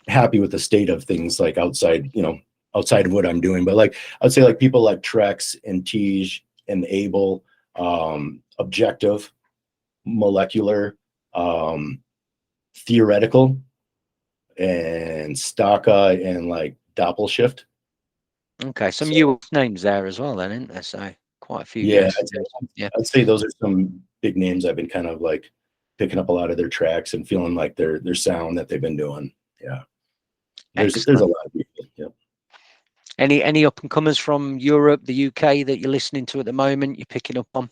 happy with the state of things, like outside of what I'm doing. But like I'd say like people like Trex and Tej and Abel, Objective, Molecular, Theoretical, and Staka, and like Doppelshift. Okay, some So US names there as well, then, isn't there? So quite a few yeah, US names. Yeah, I'd say those are some big names I've been kind of like picking up a lot of their tracks and feeling like their sound that they've been doing. Yeah. There's a excellent. lot of people. Yeah. Any up and comers from Europe, the UK that you're listening to at the moment? You're picking up on?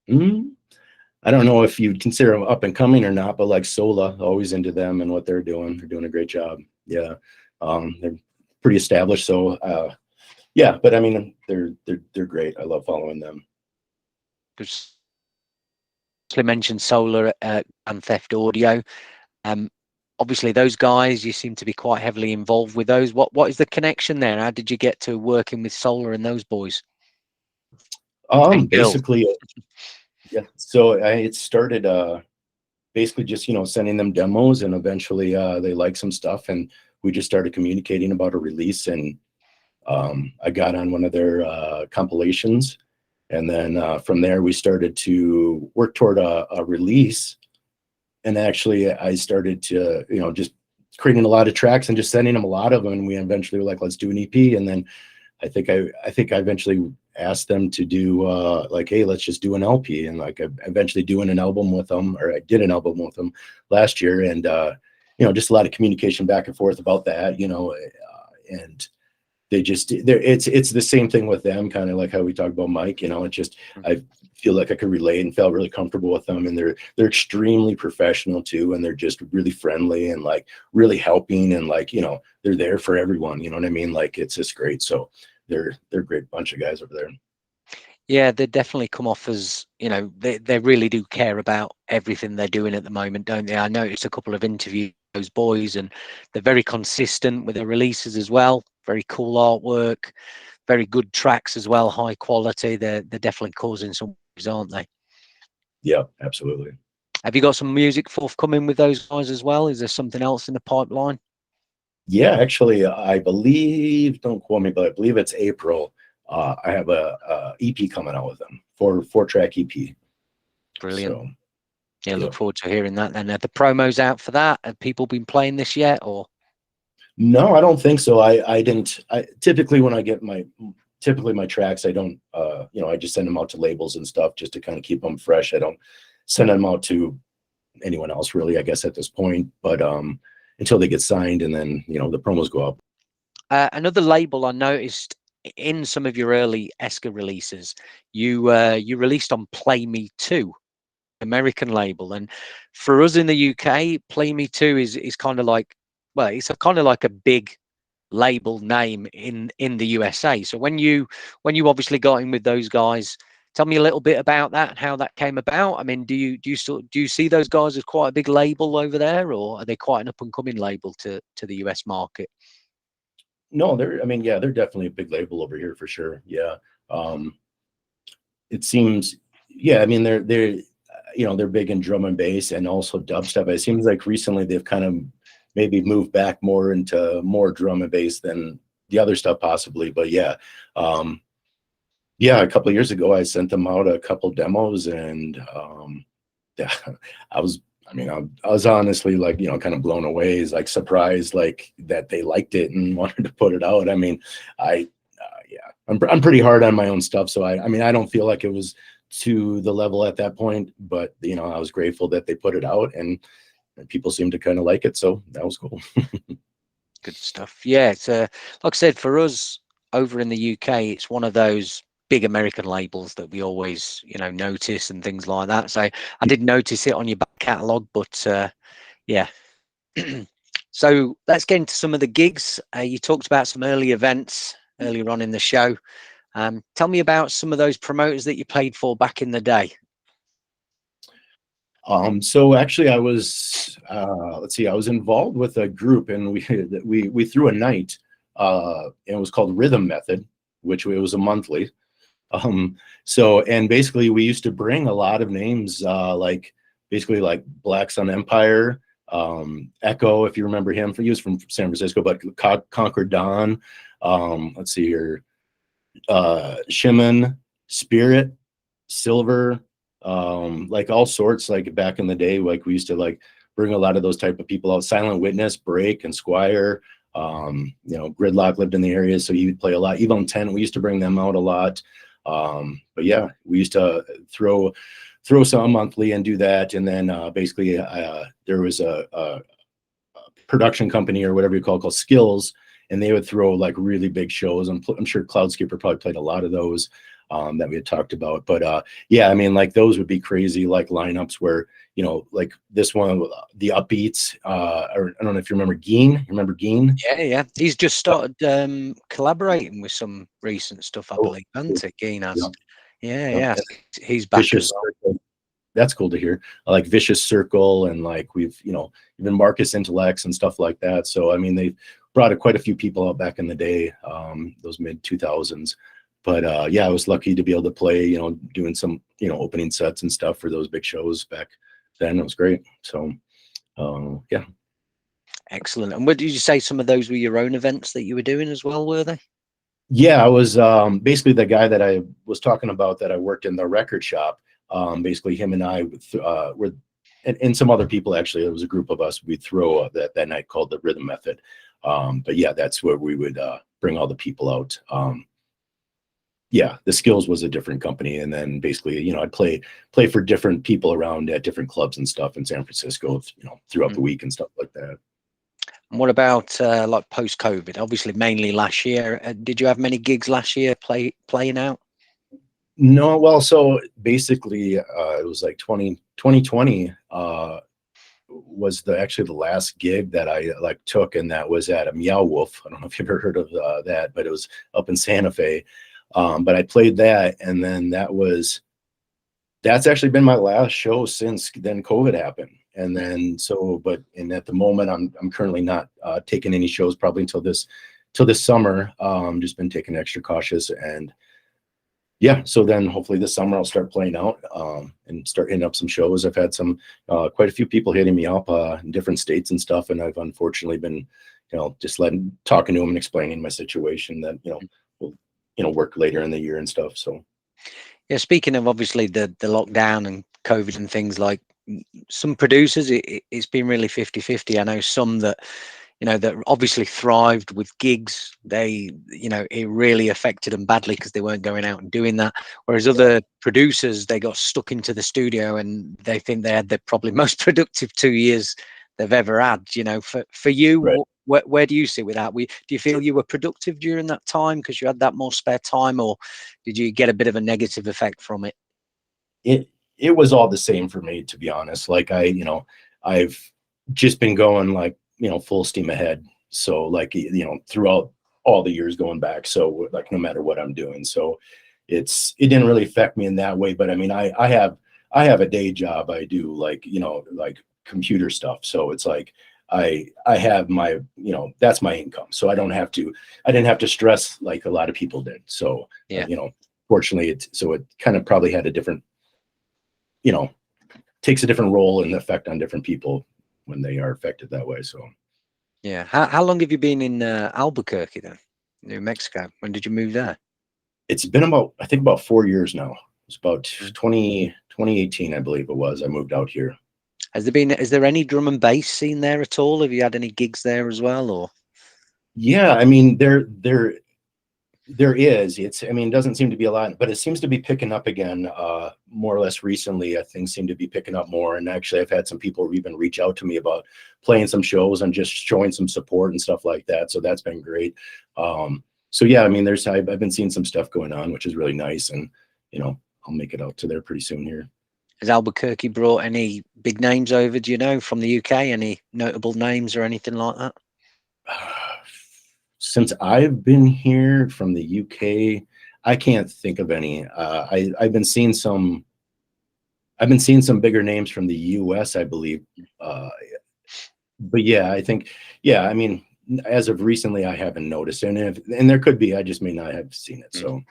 I don't know if you'd consider them up and coming or not, but like Sola, always into them and what they're doing. They're doing a great job. Yeah. They're pretty established. So yeah, but I mean, they're great. I love following them. Because you mentioned Solar and Theft Audio. Obviously, those guys, you seem to be quite heavily involved with those. What is the connection there? How did you get to working with Solar and those boys and girls? Basically, yeah. So it started basically just, you know, sending them demos, and eventually they liked some stuff, and we just started communicating about a release, and I got on one of their compilations, and then from there we started to work toward a release. And actually I started to, you know, just creating a lot of tracks and just sending them a lot of them, and we eventually were like, let's do an EP. And then I think I eventually asked them to do like, hey, let's just do an LP, and like eventually doing an album with them, or I did an album with them last year. And you know, just a lot of communication back and forth about that, you know, and it's the same thing with them, kind of like how we talked about Mike. You know, it's just I feel like I could relate and felt really comfortable with them, and they're extremely professional too, and they're just really friendly and like really helping, and like, you know, they're there for everyone. You know what I mean? Like, it's just great. So they're a great bunch of guys over there. Yeah, they definitely come off as, you know, they really do care about everything they're doing at the moment, don't they? I noticed a couple of interviews with those boys, and they're very consistent with their releases as well. Very cool artwork, very good tracks as well, high quality. They're definitely causing some waves, aren't they? Yeah, absolutely. Have you got some music forthcoming with those guys as well? Is there something else in the pipeline? Yeah, actually, I believe, don't quote me, but I believe it's April. I have a EP coming out with them, four-track EP. Brilliant. So, yeah, look yep. forward to hearing that. And are the promos out for that? Have people been playing this yet, or? No, I don't think so. I didn't. I typically, when I get my tracks, I don't. You know, I just send them out to labels and stuff just to kind of keep them fresh. I don't send them out to anyone else really, I guess, at this point. But until they get signed, and then, you know, the promos go up. Another label I noticed in some of your early ESKR releases, you released on Play Me 2, American label, and for us in the UK, Play Me 2 is kind of like, well, it's kind of like a big label name in the USA. So when you obviously got in with those guys, tell me a little bit about that and how that came about. I mean, do you see those guys as quite a big label over there, or are they quite an up and coming label to the US market? No, I mean, yeah, they're definitely a big label over here for sure. Yeah. It seems, yeah, I mean, they're you know, they're big in drum and bass and also dubstep. It seems like recently they've kind of maybe moved back more into more drum and bass than the other stuff possibly. But yeah, yeah, a couple of years ago, I sent them out a couple demos, and yeah, I was honestly, like, you know, kind of blown away, like surprised, like that they liked it and wanted to put it out. I mean, yeah, I'm pretty hard on my own stuff, so I mean, I don't feel like it was to the level at that point, but, you know, I was grateful that they put it out, and people seemed to kind of like it, so that was cool. Good stuff. Yeah, it's like I said, for us over in the UK, it's one of those big American labels that we always, you know, notice and things like that. So I did notice it on your back catalogue, but yeah. So let's get into some of the gigs. You talked about some early events earlier on in the show. Tell me about some of those promoters that you played for back in the day. So actually, I was let's see, I was involved with a group, and we threw a night, and it was called Rhythm Method, which it was a monthly. So, and basically we used to bring a lot of names, like basically like Black Sun Empire, Echo, if you remember him, he was from San Francisco, but Conquer Dawn, let's see here, Shimon, Spirit, Silver, like all sorts, like back in the day, like we used to like bring a lot of those type of people out. Silent Witness, Break, and Squire. You know, Gridlock lived in the area, so he would play a lot. Evil Intent, we used to bring them out a lot. But yeah, we used to throw some monthly and do that. And then basically there was a production company or whatever you call it, called Skills, and they would throw like really big shows. I'm sure Cloudskipper probably played a lot of those that we had talked about. But yeah, I mean, like those would be crazy, like lineups where, you know, like this one, the Upbeats, or I don't know if you remember Geen. You remember Geen? Yeah. He's just started collaborating with some recent stuff, I believe, hasn't he? Geen has. Yeah. He's back Vicious as well. Circle. That's cool to hear. Like Vicious Circle, and like we've, you know, even Marcus Intellects and stuff like that. So I mean, they brought quite a few people out back in the day, those mid 2000s. But yeah, I was lucky to be able to play, you know, doing some, you know, opening sets and stuff for those big shows back then. It was great. So yeah. Excellent. And what did you say, some of those were your own events that you were doing as well, were they? Yeah, I was basically the guy that I was talking about that I worked in the record shop. Basically him and I were, and some other people, actually, there was a group of us, we'd throw that night called the Rhythm Method. But yeah, that's where we would bring all the people out. Yeah, the Skills was a different company, and then basically, you know, I'd play for different people around at different clubs and stuff in San Francisco, you know, throughout the week and stuff like that. And what about like post-COVID? Obviously, mainly last year. Did you have many gigs last year playing out? No, well, so basically, it was like 2020 was actually the last gig that I like took, and that was at a Meow Wolf. I don't know if you've ever heard of that, but it was up in Santa Fe. But I played that, and then that's actually been my last show since then COVID happened. And then and at the moment I'm currently not taking any shows probably until this summer. Just been taking extra cautious, and yeah, so then hopefully this summer I'll start playing out and start hitting up some shows. I've had some quite a few people hitting me up in different states and stuff, and I've unfortunately been just talking to them and explaining my situation that will work later in the year and stuff. So yeah, speaking of obviously the lockdown and COVID and things, like some producers, it's been really 50-50. I know some that that obviously thrived with gigs. They, it really affected them badly because they weren't going out and doing that. Whereas other producers, they got stuck into the studio and they think they had the probably most productive 2 years they've ever had. For you, right. where do you sit with that? Do you feel you were productive during that time because you had that more spare time, or did you get a bit of a negative effect from it? It was all the same for me, to be honest. Like I've just been going like, full steam ahead. So like, throughout all the years going back. So like, no matter what I'm doing. So it didn't really affect me in that way. But I mean, I have a day job. I do like, like computer stuff. So it's like, I have my, that's my income. So I didn't have to stress like a lot of people did. So, yeah, fortunately it kind of probably had a different, takes a different role and effect on different people when they are affected that way. So yeah. How long have you been in Albuquerque then, New Mexico? When did you move there? It's been I think about 4 years now. It's about 2018, I believe it was. I moved out here. Is there any drum and bass scene there at all? Have you had any gigs there as well, or? Yeah, I mean, there is. It doesn't seem to be a lot, but it seems to be picking up again, more or less recently. Things seem to be picking up more. And actually, I've had some people even reach out to me about playing some shows and just showing some support and stuff like that. So that's been great. So yeah, I mean, I've been seeing some stuff going on, which is really nice. And, I'll make it out to there pretty soon here. Has Albuquerque brought any big names over, do you know, from the UK? Any notable names or anything like that? Since I've been here from the UK, I can't think of any. I've been seeing some bigger names from the US, I believe. But yeah, I mean, as of recently, I haven't noticed, and there could be, I just may not have seen it. So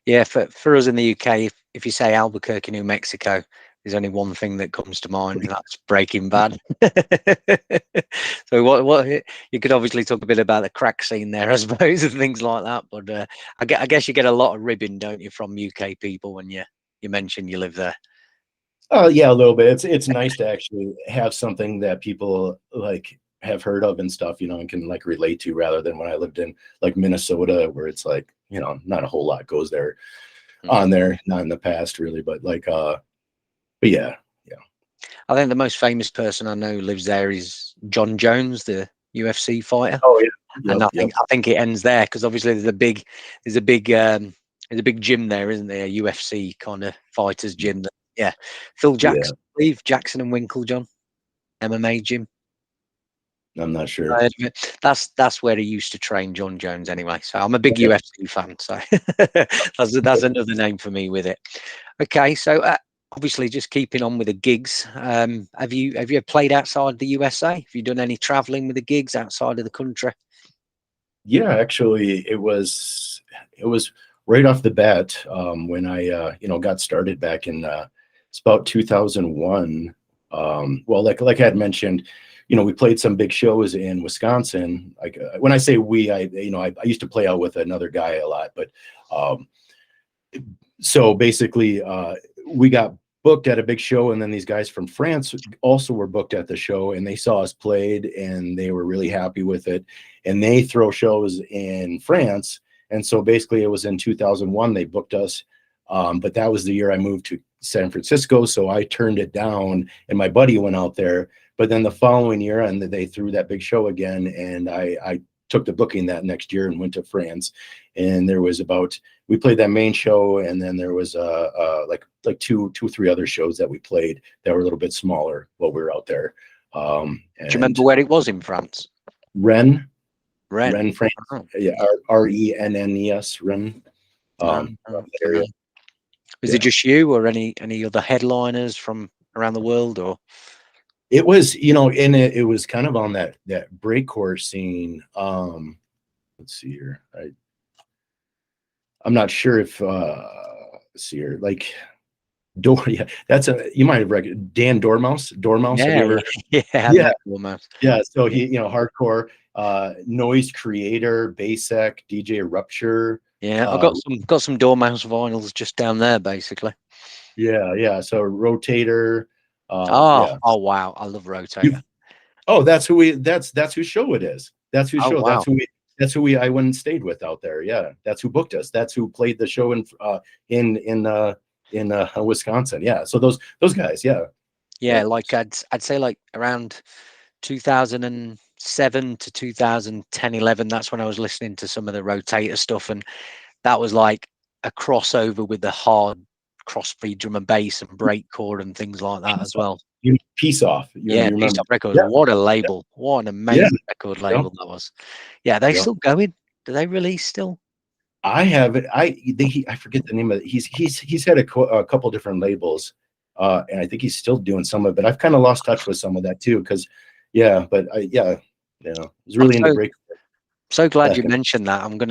yeah, for us in the UK, if you say Albuquerque, New Mexico, there's only one thing that comes to mind, and that's Breaking Bad. So what you could obviously talk a bit about the crack scene there, I suppose, and things like that. But I guess you get a lot of ribbing, don't you, from UK people when you mention you live there? Oh yeah, a little bit. It's nice to actually have something that people like have heard of and stuff, and can like relate to, rather than when I lived in like Minnesota, where it's like, not a whole lot goes there on there, not in the past really, but like but yeah. I think the most famous person I know lives there is John Jones, the UFC fighter. Oh yeah. And I think it ends there, because obviously there's a big gym there, isn't there? A UFC kind of fighters gym. Yeah. Phil Jackson, I believe, Jackson and Winklejohn MMA gym. I'm not sure. That's where he used to train, John Jones, anyway. So I'm a big UFC fan. So that's another name for me with it. Okay, so obviously, just keeping on with the gigs. Have you played outside the USA? Have you done any traveling with the gigs outside of the country? Yeah, actually, it was right off the bat when I got started back in it's about 2001. Well, like I had mentioned, we played some big shows in Wisconsin. Like when I say we, I used to play out with another guy a lot, but so basically we got booked at a big show, and then these guys from France also were booked at the show, and they saw us played and they were really happy with it, and they throw shows in France. And so basically it was in 2001 they booked us, but that was the year I moved to San Francisco, so I turned it down, and my buddy went out there. But then the following year, and they threw that big show again, and I took the booking that next year and went to France. And there was we played that main show, and then there was like two, 3 other shows that we played that were a little bit smaller while we were out there. Do you remember where it was in France? Rennes, Rennes, France. oh. Yeah, Rennes, Rennes. Area. Was it just you, or any other headliners from around the world, or? It was, it was kind of on that breakcore scene. Let's see here. I'm not sure if let's see here, like yeah, you might have recognized Dan Dormouse. Yeah. Dormouse. Yeah. So he, hardcore, Noise Creator, Basek, DJ Rupture. Yeah, I've got some Dormouse vinyls just down there, basically. Yeah. So Rotator. Oh wow, I love Rotator. That's whose show it is. That's whose show. Wow. That's who I went and stayed with out there. Yeah, that's who booked us. That's who played the show in Wisconsin. Yeah, so those guys. Yeah. Like I'd say like around 2007 to 2010, 11. That's when I was listening to some of the Rotator stuff, and that was like a crossover with the hard crossbreed drum and bass and breakcore and things like that as well. Peace Off. Peace Off Records. Yeah. What a label! What an amazing record label that was. Yeah, they still going? Do they release still? I have it. I forget the name of it. He's had a couple different labels, and I think he's still doing some of it. I've kind of lost touch with some of that too, because it was really into break. So glad you mentioned that. I think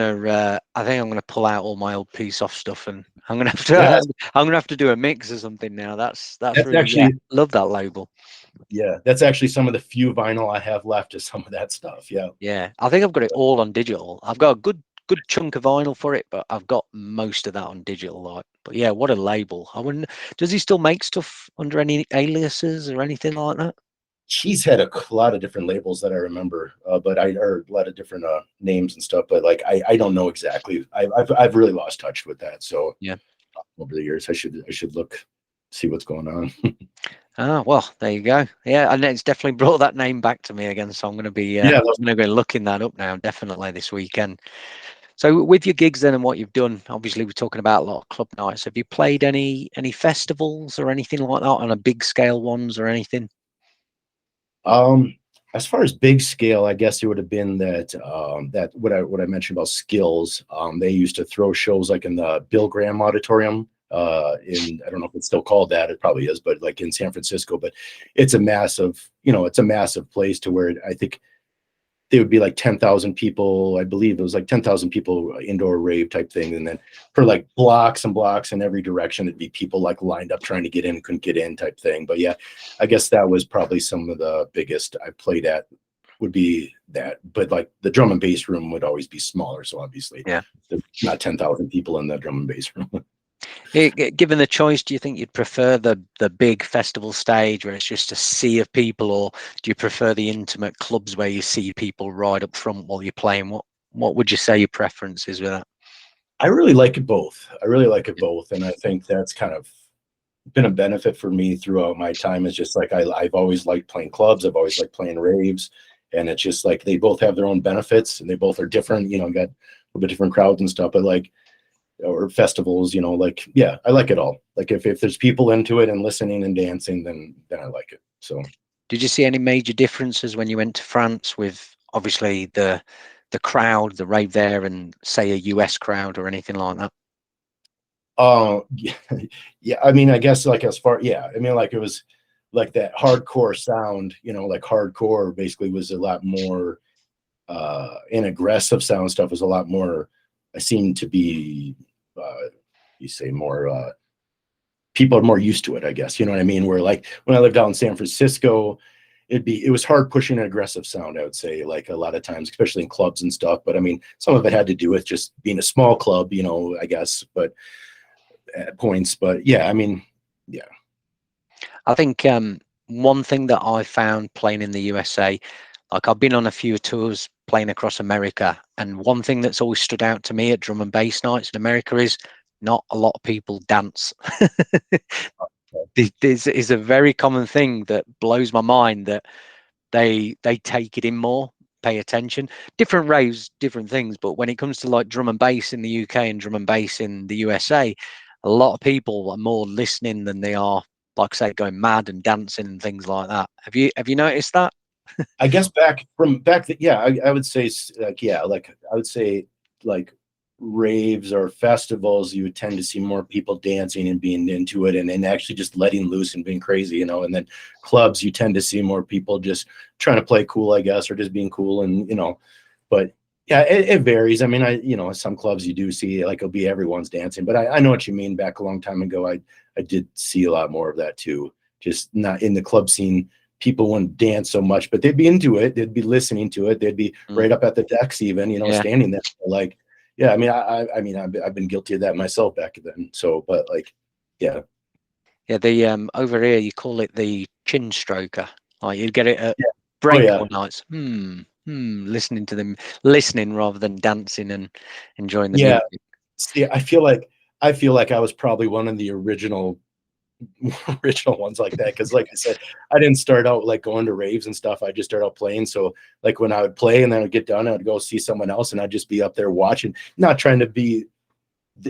I'm gonna pull out all my old Peace Off stuff, and I'm gonna have to do a mix or something now. That's really, actually love that label. Yeah, that's actually some of the few vinyl I have left is some of that stuff. Yeah, I think I've got it all on digital. I've got a good chunk of vinyl for it, but I've got most of that on digital. But yeah, what a label. I wouldn't. Does he still make stuff under any aliases or anything like that? He's had a lot of different labels that I remember, but I heard a lot of different names and stuff. But like I don't know exactly. I've really lost touch with that. So yeah, over the years I should see what's going on. Well, there you go. Yeah, and it's definitely brought that name back to me again. So I'm going to be I'm going to be looking that up now, definitely this weekend. So with your gigs then and what you've done, obviously we're talking about a lot of club nights. Have you played any festivals or anything like that, on a big scale ones or anything? As far as big scale, I guess it would have been that what I mentioned about Skills. They used to throw shows like in the Bill Graham Auditorium. I don't know if it's still called that. It probably is, but like in San Francisco. But it's a massive place to where I think they would be like 10,000 people. I believe it was like 10,000 people indoor rave type thing. And then for like blocks and blocks in every direction, it'd be people like lined up trying to get in, couldn't get in type thing. But yeah, I guess that was probably some of the biggest I played at would be that. But like the drum and bass room would always be smaller. So obviously there's not 10,000 people in the drum and bass room. Given the choice, do you think you'd prefer the big festival stage where it's just a sea of people, or do you prefer the intimate clubs where you see people right up front while you're playing? What would you say your preference is with that? I really like it both. And I think that's kind of been a benefit for me throughout my time. It's just like I've always liked playing clubs. I've always liked playing raves, and it's just like they both have their own benefits and they both are different. Got a little bit different crowds and stuff, but like. Or festivals, I like it all. Like if there's people into it and listening and dancing, then I like it. So did you see any major differences when you went to France with obviously the crowd, the rave there, and say a US crowd or anything like that? Yeah, I mean, I guess like as far, I mean, like it was like that hardcore sound, like hardcore basically was a lot more and aggressive sound stuff was a lot more. I seem to be, more, people are more used to it, I guess. You know what I mean? Where like when I lived out in San Francisco, it was hard pushing an aggressive sound, I would say, like a lot of times, especially in clubs and stuff. But I mean, some of it had to do with just being a small club, I guess, but at points. But yeah, I mean, yeah. I think one thing that I found playing in the USA, like I've been on a few tours playing across America, and one thing that's always stood out to me at drum and bass nights in America is not a lot of people dance. this is a very common thing that blows my mind, that they take it in more, pay attention. Different raves, different things, but when it comes to like drum and bass in the UK and drum and bass in the USA, a lot of people are more listening than they are, like I say, going mad and dancing and things like that. Have you noticed that? I guess yeah, I would say like, yeah, like I would say like raves or festivals, you would tend to see more people dancing and being into it and actually just letting loose and being crazy, you know. And then clubs, you tend to see more people just trying to play cool, I guess, or just being cool, and you know. But yeah, it varies. I mean, you know, some clubs you do see like it'll be everyone's dancing, but I know what you mean. Back a long time ago, I did see a lot more of that too. Just not in the club scene. People wouldn't dance so much, but they'd be into it. They'd be listening to it. They'd be right up at the decks, even, you know, standing there. Like, yeah, I mean, I mean, I've been guilty of that myself back then. So, but like, yeah, the over here you call it the chin stroker. Like you get it at oh yeah, breakdown nights. Listening to them, listening rather than dancing and enjoying the yeah. music. See, I feel like I was probably one of the original ones like that, because like I said, I didn't start out like going to raves and stuff. I just started out playing. So like when I would play and then I'd get done, I would go see someone else and I'd just be up there watching, not trying to be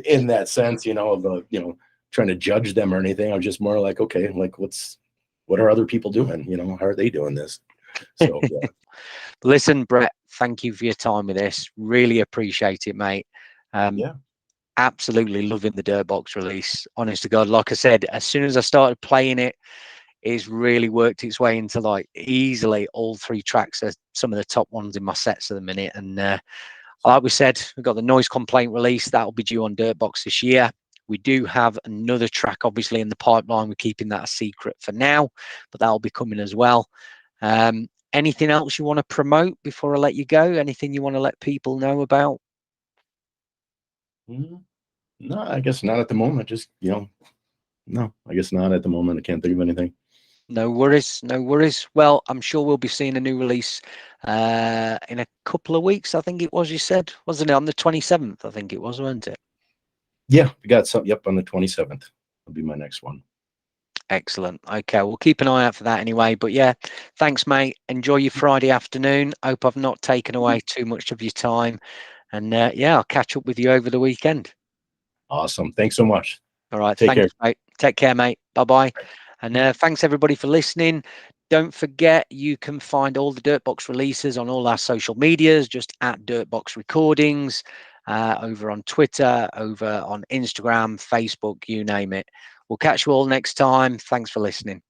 in that sense, you know, of you know, trying to judge them or anything. I was just more like, okay, like what are other people doing, you know, how are they doing this? So yeah. Listen, Brett, thank you for your time with this. Really appreciate it, mate. Yeah. Absolutely loving the Dirtbox release. Honest to God, like I said, as soon as I started playing it, it's really worked its way into like easily all 3 tracks are some of the top ones in my sets at the minute. And like we said, we've got the Noize Komplaint release that'll be due on Dirtbox this year. We do have another track obviously in the pipeline. We're keeping that a secret for now, but that'll be coming as well. Anything else you want to promote before I let you go? Anything you want to let people know about? No, I guess not at the moment. Just, you know, no, I guess not at the moment. I can't think of anything. No worries, no worries. Well, I'm sure we'll be seeing a new release in a couple of weeks. I think it was, you said, wasn't it, on the 27th? I think it was, wasn't it? Yeah, we got something. Yep, on the 27th. That'll be my next one. Excellent. Okay, we'll keep an eye out for that anyway. But yeah, thanks, mate. Enjoy your Friday afternoon. Hope I've not taken away too much of your time. And yeah, I'll catch up with you over the weekend. Awesome. Thanks so much. All right. Take Thanks, care. mate. Take care, mate. Bye-bye. And thanks, everybody, for listening. Don't forget, you can find all the Dirtbox releases on all our social medias, just at Dirtbox Recordings, over on Twitter, over on Instagram, Facebook, you name it. We'll catch you all next time. Thanks for listening.